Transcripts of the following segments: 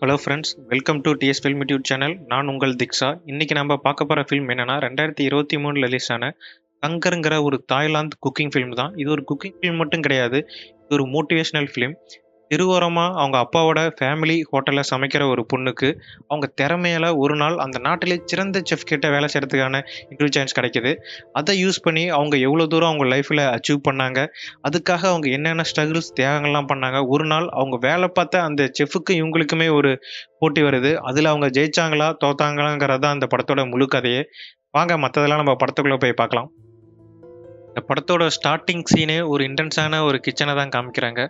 Hello friends, welcome to DS film YouTube channel. நான் உங்கள் திக்ஷா. இன்னைக்கு நம்ம பார்க்க போகிற ஃபில்ம் என்னன்னா 2023 ரிலீஸ் ஆன கங்கர்ங்கிற ஒரு தாய்லாந்து குக்கிங் ஃபில்ம் தான். இது ஒரு குக்கிங் ஃபில்ம் மட்டும் கிடையாது, இது ஒரு மோட்டிவேஷனல் ஃபிலிம். திருவோரமா அவங்க அப்பாவோட ஃபேமிலி ஹோட்டல்ல சமைக்கிற ஒரு பொண்ணுக்கு அவங்க திறமையால ஒரு நாள் அந்த நாட்டிலே சிறந்த செஃப் கிட்ட வேலை செய்யறதுக்கான இன்டர்வியூ சான்ஸ் கிடைக்குது. அதை யூஸ் பண்ணி அவங்க எவ்வளோ தூரம் அவங்க லைஃப்ல அச்சீவ் பண்ணாங்க, அதுக்காக அவங்க என்னென்ன ஸ்ட்ரகிள்ஸ் தியாகங்கள்லாம் பண்ணாங்க. ஒரு நாள் அவங்க வேலை பார்த்த அந்த செஃப்புக்கு இவங்களுக்குமே ஒரு போட்டி வருது. அதுல அவங்க ஜெயிச்சாங்களா தோத்தாங்களாங்கிறது தான் அந்த படத்தோட முழு கதையே. வாங்க மத்ததெல்லாம் நம்ம படத்துக்குள்ள போய் பார்க்கலாம். இந்த படத்தோட ஸ்டார்ட்டிங் சீனே ஒரு இன்டென்ஸான ஒரு கிச்சனை தான் காமிக்கிறாங்க.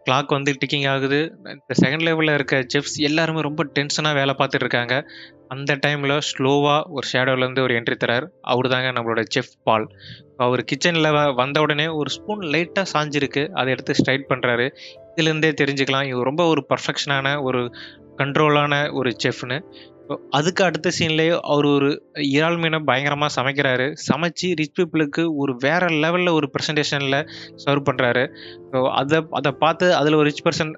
கிளாக் வந்து டிக்கிங் ஆகுது. இந்த செகண்ட் லெவல்ல இருக்க செஃப்ஸ் எல்லாருமே ரொம்ப டென்ஷனா வேலை பார்த்துட்டு இருக்காங்க. அந்த டைம்ல ஸ்லோவா ஒரு ஷேடோல இருந்து ஒரு என்ட்ரி தரார். அவரு தாங்க நம்மளோட செஃப் பால். அவர் கிச்சன்ல வந்த உடனே ஒரு ஸ்பூன் லைட்டா சாஞ்சிருக்கு. அதை எடுத்து ஸ்ட்ரைட் பண்றாரு. இதுல இருந்தே தெரிஞ்சுக்கலாம் இவர் ரொம்ப ஒரு பர்ஃபெக்ஷனான ஒரு கண்ட்ரோலான ஒரு செஃப்னு. அதுக்கு அடுத்த சீன்லயே அவரு ஒரு இறால் மீன பயங்கரமா சமைக்கிறாரு. சமைச்சு ரிச் பீப்பிளுக்கு ஒரு வேற லெவல்ல ஒரு பிரசன்டேஷன்ல சர்வ் பண்றாரு. ஸோ அத அத பார்த்து அதுல ஒரு ரிச் பெர்சன்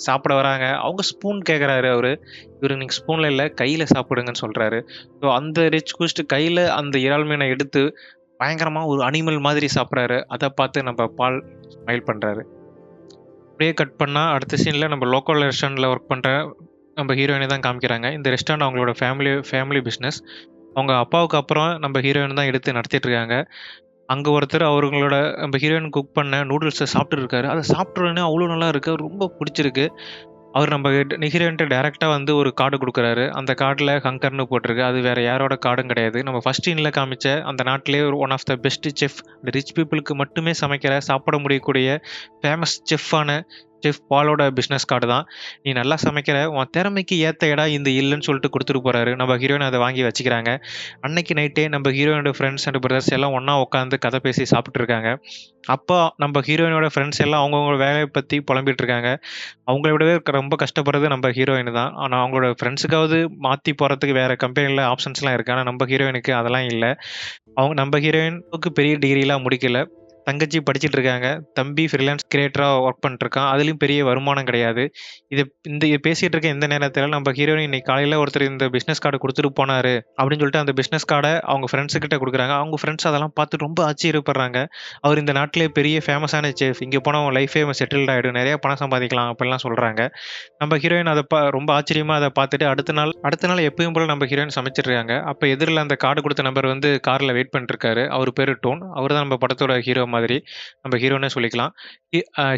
சாப்பிட வராங்க. அவங்க ஸ்பூன் கேட்கறாரு அவரு. இவரு நீங்க ஸ்பூன்ல இல்ல கையில சாப்பிடுங்கன்னு சொல்றாரு. ஸோ அந்த ரிச் குஸ்ட் கையில அந்த இறால் மீன எடுத்து பயங்கரமா ஒரு அனிமல் மாதிரி சாப்பிடுறாரு. அத பார்த்து நம்ம பால் ஸ்மைல் பண்றாரு. அப்படியே கட் பண்ணா அடுத்த சீன்ல நம்ம லோக்கல் ரெஸ்டாரண்ட்ல ஒர்க் பண்ற நம்ம ஹீரோயினை தான் காமிக்கிறாங்க. இந்த ரெஸ்டாரண்ட் அவங்களோட ஃபேமிலி ஃபேமிலி பிசினஸ். அவங்க அப்பாவுக்கு அப்புறம் நம்ம ஹீரோயின் தான் எடுத்து நடத்திட்டு இருக்காங்க. அங்க ஒருத்தர் அவங்களோட நம்ம ஹீரோயின் குக் பண்ண நூடுல்ஸ சாப்பிட்டுட்டு இருக்காரு. அத சாப்பிட்ட உடனே அவ்ளோ நல்லா இருக்கு. ரொம்ப புடிச்சிருக்கு. அவர் நம்ம ஹீரோயின்ட்ட டைரக்ட்டா வந்து ஒரு கார்டு குடுக்குறாரு. அந்த கார்டுல ஹங்கர்ன்னு போட்டிருக்கு. அது வேற யாரோட கார்டும் கிடையாது. நம்ம ஃபர்ஸ்ட் சீன்ல காமிச்ச அந்த நாட்டிலேயே ஒரு one of the best chef. அந்த ரிச் பீப்பிளுக்கு மட்டுமே சமைக்கிற, சாப்பிட முடியக்கூடிய ஃபேமஸ் செஃப்பான செஃப் பாலோட பிசினஸ் கார்டு தான். "நீ நல்லா சமைக்கிற. உன் திறமைக்கு ஏத்த இடம் இந்த இல்லன்னு" சொல்லிட்டு குடுத்துட்டு போறாரு. நம்ம ஹீரோயின் அத வாங்கி வச்சுக்கிறாங்க. அன்னைக்கு நைட்டே நம்ம ஹீரோயினோட ஃப்ரெண்ட்ஸ் அண்ட் பிரதர்ஸ் எல்லாம் ஒண்ணா உட்காந்து கதை பேசி சாப்பிட்டு இருக்காங்க. அப்போ நம்ம ஹீரோயினோட ஃப்ரெண்ட்ஸ் எல்லாம் அவங்கவங்க வேலைய பத்தி புலம்பிட்டு இருக்காங்க. அவங்கள விடவே ரொம்ப கஷ்டப்படுறது நம்ம ஹீரோயின் தான். ஆனா அவங்களோட ஃப்ரெண்ட்ஸுக்காவது மாத்தி போறதுக்கு வேற கம்பெனில ஆப்ஷன்ஸ்லாம் இருக்கு. ஆனா நம்ம ஹீரோயினுக்கு அதெல்லாம் இல்ல. நம்ம ஹீரோயினுக்கு பெரிய டிகிரிலாம் முடிக்கல. தங்கச்சி படிச்சுட்டு இருக்காங்க. தம்பி ஃப்ரீலான்ஸ் கிரியேட்டரா ஒர்க் பண்ணிட்டு இருக்கான். அதுலயும் பெரிய வருமானம் கிடையாது. இத இது பேசிட்டு இருக்க இந்த நேரத்துல நம்ம ஹீரோயின் இன்னைக்கு காலையில ஒருத்தர் இந்த பிசினஸ் கார்ட குடுத்துட்டு போனாரு அப்படின்னு சொல்லிட்டு அந்த பிசினஸ் கார்ட அவங்க ஃப்ரெண்ட்ஸ் கிட்ட குடுக்குறாங்க. அவங்க ஃப்ரெண்ட்ஸ் அதெல்லாம் பார்த்து ரொம்ப ஆச்சரியப்படுறாங்க. அவர் இந்த நாட்டிலேயே பெரிய ஃபேமஸான செஃப். இங்க போனா உன் லைஃபே செட்டில்ட் ஆயிடும். நிறைய பணம் சம்பாதிக்கலாம் அப்படிலாம் சொல்றாங்க. நம்ம ஹீரோயின் அத ரொம்ப ஆச்சரியமா அத பார்த்துட்டு அடுத்த நாள் எப்பயும் போல நம்ம ஹீரோயின் சமைச்சிட்டு இருக்காங்க. அப்ப எதிர்ல அந்த கார்டு குடுத்த நபர் வந்து கார்ல வெயிட் பண்ணிட்டு இருக்காரு. அவரு பேரு டோன். அவரு தான் நம்ம படத்தோட ஹீரோ மாதிரி. நம்ம ஹீரோன்னே சொல்லிக்கலாம்.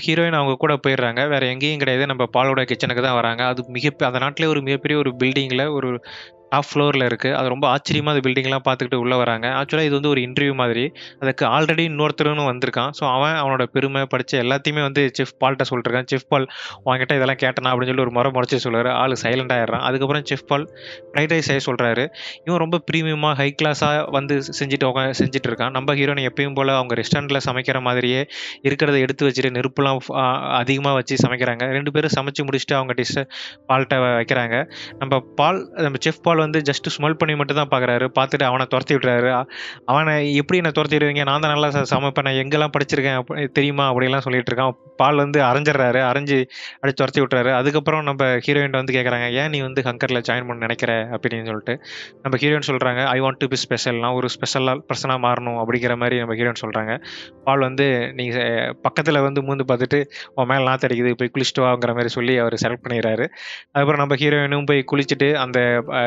ஹீரோயின் அவங்க கூட போயிடுறாங்க. வேற எங்கேயும் கிடையாது. நம்ம பாலோட கிச்சனுக்கு தான் வராங்க. அது அந்த நாட்டிலேயே ஒரு மிகப்பெரிய ஒரு பில்டிங்ல ஒரு டாப் ஃப்ளோர்ல இருக்கு. அது ரொம்ப ஆச்சரியமா அந்த பில்டிங்லாம் பார்த்துக்கிட்டு உள்ள வராங்க. ஆக்சுவலா இது வந்து ஒரு இன்டர்வியூ மாதிரி. அதுக்கு ஆல்ரெடி இன்னொருத்தரும் வந்திருக்கான். ஸோ அவனோட பெருமை படிச்ச எல்லாத்தையுமே வந்து செஃப் பால்ட்ட சொல்லிட்டுருக்கான். செஃப் பால் உன்கிட்ட இதெல்லாம் கேட்டனா அப்படின்னு சொல்லி ஒரு முறைச்சு சொல்லுவாரு. ஆளு சைலண்ட் ஆயிடுறான். அதுக்கப்புறம் செஃப் பால் ஃப்ரைட் ரைஸ் செய்ய சொல்றாரு. இவன் ரொம்ப பிரீமியமா ஹை கிளாஸா வந்து செஞ்சுட்டு இருக்கான். நம்ம ஹீரோயின் எப்பயும் போல அவங்க ரெஸ்டாரண்ட்ல சமைக்கிற மாதிரியே இருக்கிறத எடுத்து வச்சுட்டு நெருப்புலாம் அதிகமா வச்சு சமைக்கிறாங்க. 2 பேரும் சமைச்சு முடிச்சுட்டு அவங்க டிஷ்ஷ பால்ட்ட வைக்கிறாங்க. நம்ம செஃப் பால் வந்து ஜஸ்ட் ஸ்மெல் பண்ணி மட்டும் தான் பார்க்குறாரு. பார்த்துட்டு அவன தொரத்தி விட்டுறாரு. அவன எப்படி என்ன தொரத்திடுவீங்க? நான் தான் நல்லா சமைப்பேன். நான் எங்கெல்லாம் படிச்சிருக்கேன் தெரியுமா? அப்படிலாம் சொல்லிட்டு இருக்கான். பால் வந்து அரைஞ்சிடுறாரு. அரைஞ்சு அப்படியே தொரத்தி விட்டுறாரு. அதுக்கப்புறம் நம்ம ஹீரோயின்ட்ட வந்து கேட்குறாங்க, "ஏன் நீ வந்து ஹங்கர்ல ஜாயின் பண்ண நினைக்கிற?" அப்படின்னு சொல்லிட்டு. நம்ம ஹீரோயின் சொல்றாங்க, "I want to be special. நான் ஒரு ஸ்பெஷலா பர்சனா மாறணும்." அப்படிங்கிற மாரி நம்ம ஹீரோயின் சொல்றாங்க. பால் வந்து நீங்க பக்கத்துல வந்து மோந்து பார்த்துட்டு, "உன் மேல நாத்தம் அடிக்குது. போய் குளிச்சுட்டு வாங்கிற" மாரி சொல்லி அவரு செலக்ட் பண்ணிடுறாரு. அதுக்கப்புறம் நம்ம ஹீரோயினும் போய் குளிச்சுட்டு அந்த அ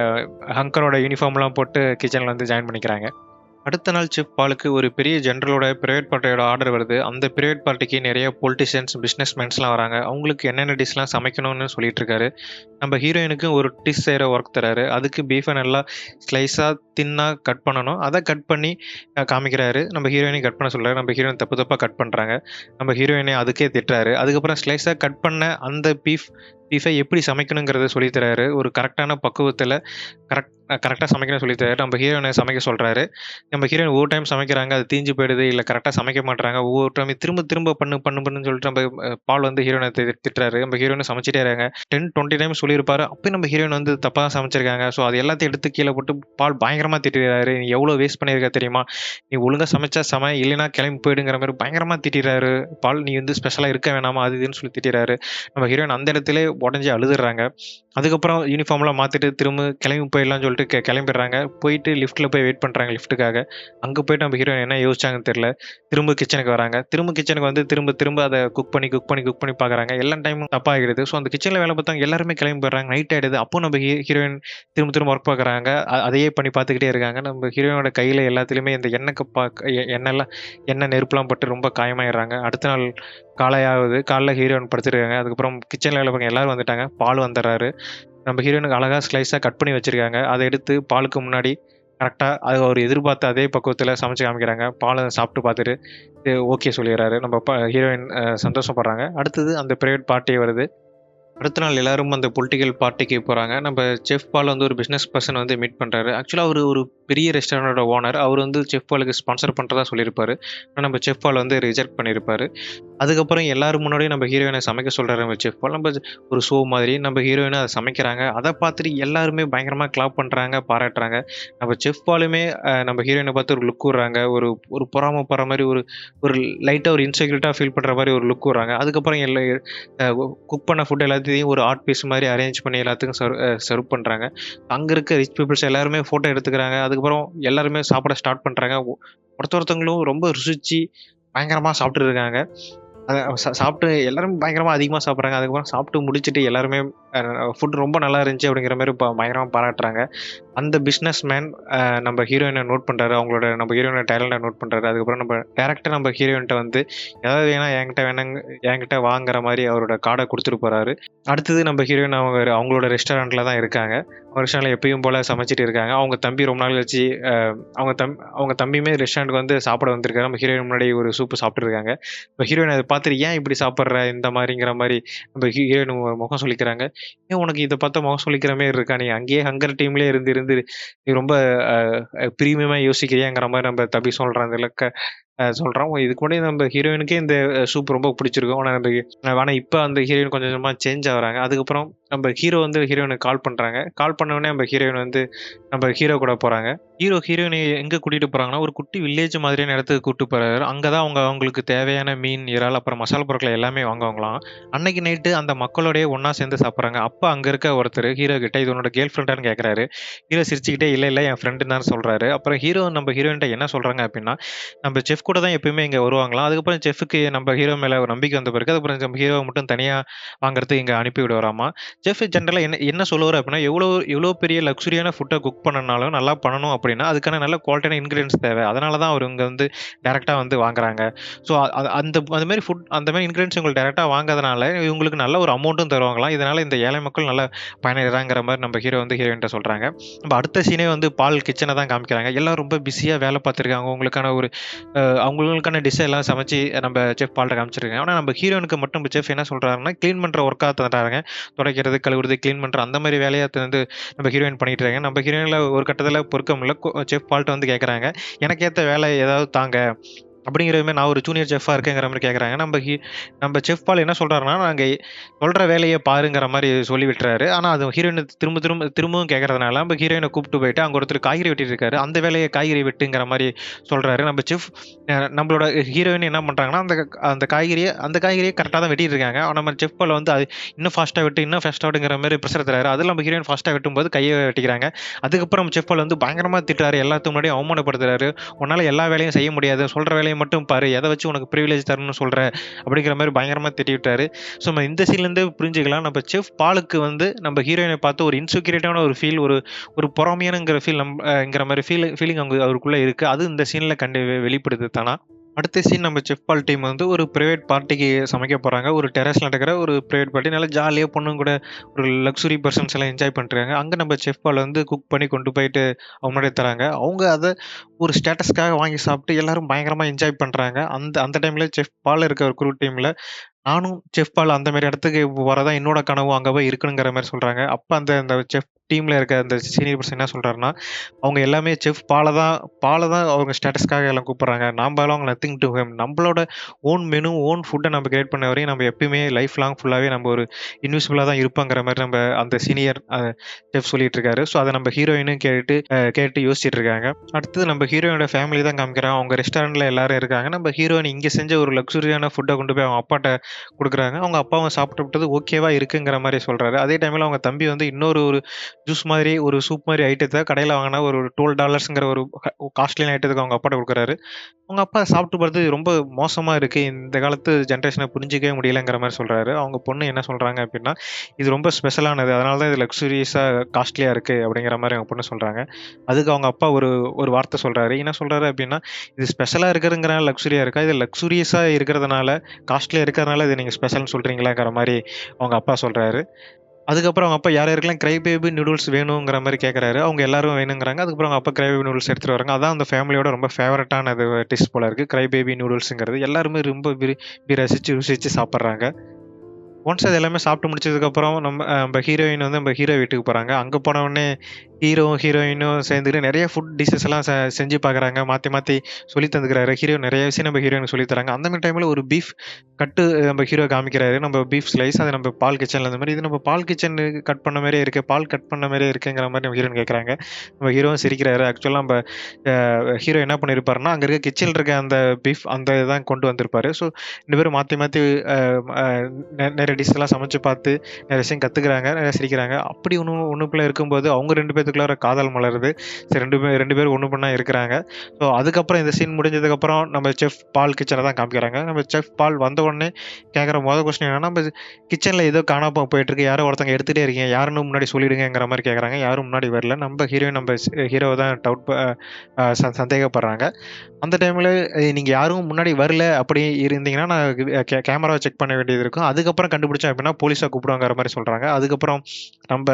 ஹங்கரோட யூனிஃபார்ம்லாம் போட்டு கிச்சன்ல வந்து ஜாயின் பண்ணிக்கிறாங்க. அடுத்த நாள் செஃப் பாலுக்கு ஒரு பெரிய ஜெனரலோட பிரைவேட் பார்ட்டியோட ஆர்டர் வருது. அந்த பிரைவேட் பார்ட்டிக்கு நிறைய பொலிட்டிஷியன்ஸ், பிசினஸ்மேன்ஸ்லாம் வராங்க. அவங்களுக்கு என்னென்ன டிஷ்லாம் சமைக்கணும்னு சொல்லிட்டு இருக்காரு. நம்ம ஹீரோயினுக்கு ஒரு டிஷ் செய்ற ஒர்க் தராரு. அதுக்கு பீஃப நல்லா ஸ்லைஸா, தின்னா கட் பண்ணணும். அத கட் பண்ணி காமிக்கிறாரு. நம்ம ஹீரோயினையும் கட் பண்ண சொல்றாரு. நம்ம ஹீரோயின் தப்பு தப்பா கட் பண்றாங்க. நம்ம ஹீரோயினை அதுக்கே திட்டுறாரு. அதுக்கப்புறம் ஸ்லைஸா கட் பண்ண அந்த பீஃபை எப்படி சமைக்கணுங்கிறத சொல்லித் தராரு. ஒரு கரெக்ட்டான பக்குவத்துல கரெக்ட்டா சமைக்கணும்னு சொல்லித் தராரு. நம்ம ஹீரோயின சமைக்க சொல்றாரு. நம்ம ஹீரோயின் ஒவ்வொரு டைம் சமைக்கிறாங்க. அது தீஞ்சு போயிடுது. இல்ல கரெக்ட்டா சமைக்க மாட்றாங்க. ஒவ்வொரு டைம் திரும்ப திரும்ப பண்ணுன்னு சொல்லிட்டு நம்ம பால் வந்து ஹீரோயின திட்டுறாரு. நம்ம ஹீரோயினும் சமைச்சுட்டே இருக்காங்க. 10, 20 டைம் சொல்லியிருப்பாரு. அப்பயும் நம்ம ஹீரோயின் வந்து தப்பா தான் சமைச்சிருக்காங்க. ஸோ அது எல்லாத்தையும் எடுத்து கீழ போட்டு பால் பயங்கரமா திட்டிறாரு. "நீ எவ்வளோ வேஸ்ட் பண்ணியிருக்க தெரியுமா? நீ ஒழுங்கா சமைச்சா சமை, இல்லைன்னா கிளம்பி போயிடுங்கிற" மாரி பயங்கரமா திட்டிறாரு. "பால் நீ வந்து ஸ்பெஷலா இருக்க வேணாமா?" அது இதுன்னு சொல்லி திட்டிறாரு. நம்ம ஹீரோயின் அந்த இடத்திலே உடைஞ்சு அழுதுர்றாங்க. அதுக்கப்புறம் யூனிஃபார்ம்லாம் மாத்திட்டு திரும்ப கிளம்பி போயிடலாம்னு சொல்லிட்டு கிளம்பிடுறாங்க. போயிட்டு லிஃப்ட்ல போய் வெயிட் பண்றாங்க லிஃப்ட்டுக்காக. அங்க போயிட்டு நம்ம ஹீரோயின் என்ன யோசிச்சாங்கன்னு தெரியல. திரும்ப கிச்சனுக்கு வராங்க. திரும்ப கிச்சனுக்கு வந்து திரும்ப திரும்ப அத குக் பண்ணி பார்க்குறாங்க. எல்லா டைமும் தப்பா ஆயிடுது. ஸோ அந்த கிச்சன்ல வேலை பார்த்தவங்க எல்லாருமே கிளம்பி போயிடுறாங்க. நைட் ஆயிடுது. அப்போ நம்ம ஹீரோயின் திரும்ப திரும்ப ஒர்க் பார்க்குறாங்க. அதையே பண்ணி பார்த்துக்கிட்டே இருக்காங்க. நம்ம ஹீரோயினோட கையில எல்லாத்துலயுமே இந்த எண்ணெய் கப்பா எண்ணெய் நெருப்புலாம் பட்டு ரொம்ப காயமாயிடுறாங்க. அடுத்த நாள் காலையாகுது. காலைல ஹீரோயின் படுத்துருக்காங்க. அதுக்கப்புறம் கிச்சன்ல வேலை பார்க்குற எல்லாரும் வந்துட்டாங்க. பால் வந்துடுறாரு. நம்ம ஹீரோயினுக்கு அழகா ஸ்லைஸா கட் பண்ணி வச்சிருக்காங்க. அத எடுத்து பாலுக்கு முன்னாடி கரெக்ட்டா அது அவரு எதிர்பார்த்த அதே பக்குவத்துல சமைச்சு காமிக்கிறாங்க. பால சாப்பிட்டு பார்த்துட்டு ஓகே சொல்லிர்றாரு. நம்ம ஹீரோயின் சந்தோஷப்படுறாங்க. அடுத்தது அந்த பிரைவேட் பார்ட்டி வருது. அடுத்த நாள் எல்லாரும் அந்த பொலிட்டிக்கல் பார்ட்டிக்கு போறாங்க. நம்ம செஃப் பால் வந்து ஒரு பிசினஸ் பெர்சன் வந்து மீட் பண்றாரு. ஆக்சுவலா அவரு ஒரு பெரிய ரெஸ்டாரண்டோட ஓனர். அவரு வந்து செஃப் பாலுக்கு ஸ்பான்சர் பண்றதா சொல்லியிருப்பாரு. ஆனா நம்ம செஃப் பால் வந்து ரிஜெக்ட் பண்ணியிருப்பாரு. அதுக்கப்புறம் எல்லாரும் முன்னாடியும் நம்ம ஹீரோயின சமைக்க சொல்றாரு நம்ம செஃப் பால். நம்ம ஒரு ஷோ மாதிரி நம்ம ஹீரோயின அத சமைக்கிறாங்க. அத பார்த்துட்டு எல்லாருமே பயங்கரமா கிளாப் பண்றாங்க, பாராட்டுறாங்க. நம்ம செஃப் பாலுமே நம்ம ஹீரோயின பார்த்து ஒரு லுக் விடுறாங்க. ஒரு ஒரு பொறாமப்படுற மாரி ஒரு ஒரு லைட்டா ஒரு இன்செக்யூரிட்டா ஃபீல் பண்ற மாரி ஒரு லுக் விடுறாங்க. அதுக்கப்புறம் அ குக் பண்ண ஃபுட் எல்லாத்தையும் ஒரு ஆர்ட் பீஸ் மாரி அரேஞ்ச் பண்ணி எல்லாத்துக்கும் சர்வ் பண்றாங்க. அங்க இருக்க ரிச் பீப்பிள்ஸ் எல்லாருமே ஃபோட்டோ எடுத்துக்கிறாங்க. அதுக்கப்புறம் எல்லாருமே சாப்பிட ஸ்டார்ட் பண்றாங்க. ஒருத்தவங்களும் ரொம்ப ருசிச்சு பயங்கரமா சாப்பிட்டுட்டு இருக்காங்க. சாப்பிட்டு எல்லாரும் பயங்கரமா அதிகமா சாப்பிடுறாங்க. அதுக்கப்புறம் சாப்பிட்டு முடிச்சுட்டு எல்லாருமே ஃபுட் ரொம்ப நல்லா இருந்துச்சு அப்படிங்கிற மாரி பயங்கரமா பாராட்டுறாங்க. அந்த பிசினஸ் மேன் நம்ம ஹீரோயின நோட் பண்றாரு. நம்ம ஹீரோயினோட டேலண்ட்ட நோட் பண்றாரு. அதுக்கப்புறம் நம்ம டைரக்ட்டா நம்ம ஹீரோயின்ட்ட வந்து ஏதாவது வேணா என்கிட்ட வாங்குற மாரி அவரோட கார்ட குடுத்துட்டு போறாரு. அடுத்தது நம்ம ஹீரோயின் அவங்களோட ரெஸ்டாரண்ட்ல தான் இருக்காங்க. அவங்க ரெஸ்டாரண்ட்ல எப்பயும் போல சமைச்சுட்டு இருக்காங்க. அவங்க தம்பி ரொம்ப நாள் கழிச்சு அவங்க தம்பியுமே ரெஸ்டாரண்ட்க்கு வந்து சாப்பிட வந்திருக்காரு. நம்ம ஹீரோயின் முன்னாடி ஒரு சூப் சாப்பிட்டுட்டு இருக்காங்க. இப்ப ஹீரோயின் அத பார்த்துட்டு, "ஏன் இப்படி சாப்பிடுற?" இந்த மாரிங்கிற மாரி நம்ம ஹீரோயின் முகம் சுளிக்கிறாங்க. "ஏன் உனக்கு இத பார்த்தா முகம் சுளிக்கிற மாரி இருக்கா? நீ அங்கேயே ஹங்கர் டீம்லயே இருந்து இருந்து நீ ரொம்ப அ பிரீமியமா யோசிக்கிறியாங்கிற மாரி நம்ம தம்பி சொல்றான். அந்த இலக்க சொல்றான். இதுக்கு முன்னாடி நம்ம ஹீரோயினுக்கே இந்த சூப் ரொம்ப பிடிச்சிருக்கும். ஆனா இப்ப அந்த ஹீரோயின் கொஞ்சம் கொஞ்சமா சேஞ்ச் ஆகுறாங்க. அதுக்கப்புறம் நம்ம ஹீரோ வந்து ஹீரோயினுக்கு கால் பண்றாங்க. கால் பண்ண உடனே நம்ம ஹீரோயின் வந்து நம்ம ஹீரோ கூட போறாங்க. ஹீரோயினை எங்க கூட்டிட்டு போறாங்கன்னா, ஒரு குட்டி வில்லேஜ் மாதிரியான இடத்துக்கு கூட்டிட்டு போறாரு. அங்க தான் அவங்களுக்கு தேவையான மீன், இறால் அப்புறம் மசாலா பொருட்கள் எல்லாமே வாங்குவாங்களாம். அன்னைக்கு நைட்டு அந்த மக்களோடயே ஒண்ணா சேர்ந்து சாப்பிடுறாங்க. அப்ப அங்க இருக்க ஒருத்தர் ஹீரோ கிட்ட இது உன்னோட கேர்ள் ஃபிரெண்டான்னு கேட்கறாரு. ஹீரோ சிரிச்சுக்கிட்டே இல்ல இல்ல என் ஃப்ரெண்டுன்னு தான் சொல்றாரு. அப்புறம் நம்ம ஹீரோயின்ட்ட என்ன சொல்றாங்க அப்படின்னா, நம்ம செஃப் கூட தான் எப்பயுமே இங்க வருவாங்களாம். அதுக்கப்புறம் செஃப்‌க்கு நம்ம ஹீரோ மேல ஒரு நம்பிக்கை வந்த பிறகு, அதுக்கப்புறம் நம்ம ஹீரோவ மட்டும் தனியா வாங்குறதுக்கு இங்க அனுப்பி விடுவாராமா. செஃப் ஜெனரலா என்ன என்ன சொல்லுவாரு அப்படின்னா, எவ்வளோ எவ்வளோ பெரிய லக்ஸூரியான ஃபுட்ட குக் பண்ணனாலும், நல்லா பண்ணணும் அப்படின்னா, அதுக்கான நல்ல குவாலிட்டியான இன்கிரியன்ட்ஸ் தேவை. அதனால தான் அவரு இங்க வந்து டைரக்ட்டா வந்து வாங்குறாங்க. ஸோ அந்த மாரி அந்த மாரி இன்கிரியன்ட்ஸ் இவங்க டைரக்ட்டா வாங்குறதுனால, இவங்களுக்கு நல்ல ஒரு அமௌண்ட்டும் தருவாங்களாம். இதனால இந்த ஏழை மக்கள் நல்லா பயனடைறாங்கிற மாரி நம்ம ஹீரோ வந்து ஹீரோயின்ட்ட சொல்றாங்க. நம்ம அடுத்த சீனே வந்து பால் கிச்சன தான் காமிக்கிறாங்க. எல்லாம் ரொம்ப பிஸியா வேலை பார்த்துருக்காங்க. அவங்களுக்கான ஒரு அவங்களுக்கான டிஷ் எல்லாம் சமைச்சு நம்ம செஃப் பால்ட்ட காமிச்சிருக்காங்க. ஆனா நம்ம ஹீரோயினுக்கு மட்டும் செஃப் என்ன சொல்றாருன்னா, கிளீன் பண்ற ஒர்க்கா தராங்க. துடைக்கிறது, கழுவுறது, கிளீன் பண்ற அந்த மாரி வேலைய வந்து நம்ம ஹீரோயின் பண்ணிட்டு இருக்காங்க. நம்ம ஹீரோயின்ல ஒரு கட்டத்துல பொறுக்க முடியல. செஃப் பால்ட்ட வந்து கேட்கறாங்க. எனக்கு ஏத்த வேலை ஏதாவது தாங்க. அப்படிங்கிற மாரி நான் ஒரு ஜூனியர் செஃப்பா இருக்கேங்கிற மாரி கேட்கறாங்க. நம்ம செஃப் பால் என்ன சொல்றாருன்னா, நாங்க சொல்ற வேலைய பாருங்கிற மாரி சொல்லி விட்டுறாரு. ஆனா அது ஹீரோயின் திரும்பவும் கேட்கறதுனால நம்ம ஹீரோயின கூப்பிட்டு போயிட்டு அங்க ஒருத்தர் காய்கறி வெட்டிட்டு இருக்காரு. அந்த வேலைய காய்கறி வெட்டுங்கிற மாரி சொல்றாரு. நம்ம செஃப் நம்மளோட ஹீரோயின் என்ன பண்றாங்கன்னா, அந்த காய்கறிய கரெக்ட்டா தான் வெட்டிட்டு இருக்காங்க. ஆனா நம்ம செஃப் பால் வந்து அது இன்னும் ஃபாஸ்ட்டா வெட்டுங்கிற மாரி பிரஷர் தராரு. அதுல நம்ம ஹீரோயின் ஃபாஸ்ட்டா வெட்டும்போது கைய வெட்டிக்கிறாங்க. அதுக்கப்புறம் செஃப் பால் வந்து பயங்கரமா திட்டுறாரு. எல்லாத்துக்கு முன்னாடியும் அவமானப்படுத்துறாரு. உன்னால எல்லா வேலையும் செய்ய முடியாது. சொல்ற வேலைய மட்டும் பாரு. எத வச்சு உனக்கு பிரிவிலேஜ் தரணும்னு சொல்ற? அப்படிங்கிற மாரி பயங்கரமா திட்டி விட்டாரு. ஸோ நம்ம இந்த சீன்லேருந்தே புரிஞ்சுக்கலாம். நம்ம செஃப் பாலுக்கு வந்து நம்ம ஹீரோயின பார்த்து ஒரு இன்செக்யூரிட்டான ஒரு ஃபீல் ஒரு ஒரு பொறாமையானங்கிற ஃபீல் ங்கிற மாரி ஃபீலிங் அவருக்குள்ள இருக்கு. அது இந்த சீன்ல வெளிப்படுது தானா. அடுத்த சீன் நம்ம செஃப் பால் டீம் வந்து ஒரு பிரைவேட் பார்ட்டிக்கு சமைக்க போறாங்க. ஒரு டெர்ரஸ்ல நடக்கிற ஒரு பிரைவேட் பார்ட்டி. நல்லா ஜாலியா பொண்ணுங்க கூட ஒரு லக்ஸுரி பெர்சன்ஸ் எல்லாம் என்ஜாய் பண்றாங்க. அங்க நம்ம செஃப் பால் வந்து குக் பண்ணி கொண்டு போயிட்டு அவங்க முன்னாடி தராங்க. அவங்க அத ஒரு ஸ்டேட்டஸ்க்காக வாங்கி சாப்பிட்டு எல்லாரும் பயங்கரமா என்ஜாய் பண்றாங்க. அந்த அந்த டைம்ல செஃப் பால் இருக்க ஒரு குரூ டீம்ல நானும் செஃப் பால் அந்த மாரி இடத்துக்கு வரதான் என்னோட கனவும் அங்க போய் இருக்கணுங்கிற மாரி சொல்றாங்க. அப்ப அந்த அந்த செஃப் டீம்ல இருக்க அந்த சீனியர் பர்சன் என்ன சொல்றாருன்னா, அவங்க எல்லாமே செஃப் பால தான் அவங்க ஸ்டேட்டஸ்க்காக எல்லாம் கூப்பிடுறாங்க. நாம்பலாம் நத்திங் டூ ஹிம். நம்பளோட ஓன் மெனு, ஓன் ஃபுட்ட நம்ம கிரியேட் பண்ண வரையும் நம்ம எப்பயுமே லைஃப் லாங் ஃபுல்லாவே நம்ம ஒரு இன்விசிபிளா தான் இருப்போங்கிற மாரி நம்ம அந்த சீனியர் செஃப் சொல்லிட்டு இருக்காரு. ஸோ அத நம்ம ஹீரோயினும் கேட்டு யோசிச்சுட்டு இருக்காங்க. அடுத்தது நம்ம ஹீரோயினோட ஃபேமிலி தான் காமிக்கிறாங்க. அவங்க ரெஸ்டாரண்ட்ல எல்லாரும் இருக்காங்க. நம்ம ஹீரோயின் இங்க செஞ்ச ஒரு லக்ஸூரியான ஃபுட்ட கொண்டு போய் அவங்க அப்பாட்ட குடுக்குறாங்க. அவங்க அப்பாவும் சாப்பிட்டுவிட்டது ஓகேவா இருக்குங்கிற மாரி சொல்றாரு. அதே டைம்ல அவங்க தம்பி வந்து இன்னொரு ஒரு ஜூஸ் மாதிரி, ஒரு சூப் மாரி ஐட்டத்த கடையில வாங்குன ஒரு $12ங்கிற ஒரு காஸ்ட்லியான ஐட்டத்துக்கு அவங்க அப்பாட்ட குடுக்குறாரு. அவங்க அப்பா சாப்பிட்டு பார்த்து ரொம்ப மோசமா இருக்கு. இந்த காலத்து ஜெனரேஷன புரிஞ்சுக்கவே முடியலங்கிற மாரி சொல்றாரு. அவங்க பொண்ணு என்ன சொல்றாங்க அப்டின்னா, இது ரொம்ப ஸ்பெஷலானது. அதனால தான் இது லக்ஸூரியஸா காஸ்ட்லியா இருக்கு அப்டிங்கிற மாரி அவங்க பொண்ணு சொல்றாங்க. அதுக்கு அவங்க அப்பா ஒரு ஒரு வார்த்த சொல்றாரு. என்ன சொல்றாரு அப்டின்னா, இது ஸ்பெஷலா இருக்கிறதுங்கிறனால லக்ஸூரியா இருக்கா? இது லக்ஸூரியஸா இருக்கிறதுனால, காஸ்ட்லியா இருக்கிறதுனால இத நீங்க ஸ்பெஷல்னு சொல்றீங்களாங்கிற மாரி அவங்க அப்பா சொல்றாரு. அதுக்கப்புறம் அவங்க அப்பா யார் யாருக்கெல்லாம் கிரை பேபி நூடுல்ஸ் வேணுங்கிற மாரி கேட்கறாரு. அவங்க எல்லாரும் வேணுங்கிறாங்க. அதுக்கப்புறம் அவங்க அப்பா கிரை பேபி நூடுல்ஸ் எடுத்துட்டு வராங்க. அதான் அந்த ஃபேமிலியோட ரொம்ப ஃபேவரட்டான டிஷ் போல இருக்கு. கிரை பேபி நூடுல்ஸ்ங்கிறது. எல்லாருமே ரொம்ப விரும்பி ரசிச்சு, ருசிச்சு சாப்பிடுறாங்க. ஒன்ஸ் அது எல்லாமே சாப்பிட்டு முடிச்சதுக்கப்புறம் நம்ம ஹீரோயின் வந்து நம்ம ஹீரோ வீட்டுக்கு போறாங்க. அங்க போன உடனே ஹீரோயினும் சேர்ந்துட்டு நெறைய ஃபுட் டிஷ்ஷஸ் எல்லாம் செஞ்சு பார்க்குறாங்க. மாத்தி மாத்தி சொல்லி தந்துக்கிறாரு. ஹீரோ நெறைய விஷயம் நம்ம ஹீரோயினுக்கு சொல்லி தராங்க. அந்த மாரி டைம்ல ஒரு பீஃப் கட்டு நம்ம ஹீரோ காமிக்கிறாரு. நம்ம பீஃப் ஸ்லைஸ் அது நம்ம பால் கிச்சன்ல அந்த மாரி இது நம்ம பால் கிச்சன் கட் பண்ண மாரியே இருக்கு. பால் கட் பண்ண மாரியே இருக்குங்கிற மாரி நம்ம ஹீரோயின் கேட்கறாங்க. நம்ம ஹீரோவும் சிரிக்கிறாரு. ஆக்சுவலா நம்ம ஹீரோ என்ன பண்ணியிருப்பாருன்னா, அங்க இருக்க கிச்சன்ல இருக்க அந்த பீஃப் அந்த இதான் கொண்டு வந்திருப்பாரு. ஸோ 2 பேரும் மாத்தி மாத்தி அ அ நெறைய டிஷ்லாம் சமைச்சு பார்த்து நெறைய விஷயம் கத்துக்கிறாங்க. நெறைய சிரிக்கிறாங்க. அப்படி ஒண்ணுக்குள்ள இருக்கும்போது அவங்க 2 பேத்துக்குள்ளார காதல் மலருது. சரி 2 பேரும் ஒண்ணு பண்ணா இருக்கிறாங்க. ஸோ அதுக்கப்புறம் இந்த சீன் முடிஞ்சதுக்கப்புறம் நம்ம செஃப் பால் கிச்சன தான் காமிக்கிறாங்க. நம்ம செஃப் பால் வந்த உடனே கேட்குற கொஸ்டின் என்னன்னா, நம்ம கிச்சன்ல ஏதோ காணாம போயிட்டுருக்கு. யாரோ ஒருத்தங்க எடுத்துட்டே இருக்கீங்க. யாருன்னு முன்னாடி சொல்லிடுங்கங்கிற மாரி கேட்குறாங்க. யாரும் முன்னாடி வரல. நம்ம ஹீரோயின் நம்ம ஹீரோவ தான் டவுட் ப அ ச சந்தேகப்படுறாங்க. அந்த டைம்ல நீங்க யாரும் முன்னாடி வரல அப்படி இருந்தீங்கன்னா, நான் கேமராவ செக் பண்ண வேண்டியது இருக்கும். அதுக்கப்புறம் கண்டுபிடிச்சேன் அப்படின்னா, போலீஸ கூப்பிடுவாங்கிற மாரி சொல்றாங்க. அதுக்கப்புறம் நம்ப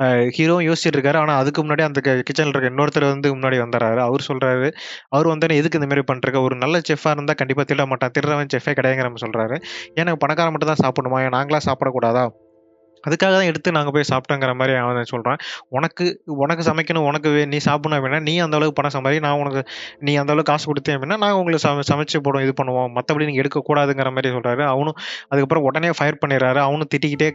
அ ஹீரோவும் யோசிச்சுட்டு இருக்காரு. ஆனா, அதுக்கு முன்னாடி அந்த கிச்சன்ல இருக்க இன்னொருத்தர் வந்து முன்னாடி வந்துர்றாரு. அவரு சொல்றாரு. அவரு வந்தோனே, "எதுக்கு இந்த மாரி பண்றீங்க? ஒரு நல்ல செஃப்பா இருந்தா கண்டிப்பா திருட மாட்டான். திருடுறவன் செஃப்பே கிடையாதுங்கிற" மாரி சொல்றாரு. "ஏன் பணக்காரன் மட்டும் தான் சாப்பிடணுமா? ஏன் நாங்கலாம் சாப்பிடக்கூடாதா?" அதுக்காக தான் எடுத்து நாங்க போய் சாப்பிட்டோங்கிற மாரி அவன் சொல்றான். உனக்கு உனக்கு சமைக்கணும், உனக்கு நீ சாப்பிடணும் அப்படின்னா, நீ அந்த அளவுக்கு பணம் சம்பாதி. நீ அந்த அளவுக்கு காசு குடுத்தீங்க அப்படின்னா, நாங்க உங்களுக்கு சமைச்சு போடுவோம், இது பண்ணுவோம். மத்தபடி நீங்க எடுக்கக்கூடாதுங்கிற மாரி சொல்றாரு. அவனும் அதுக்கப்புறம் உடனே ஃபயர் பண்ணிடுறாரு. அவனும் திட்டிக்கிட்டே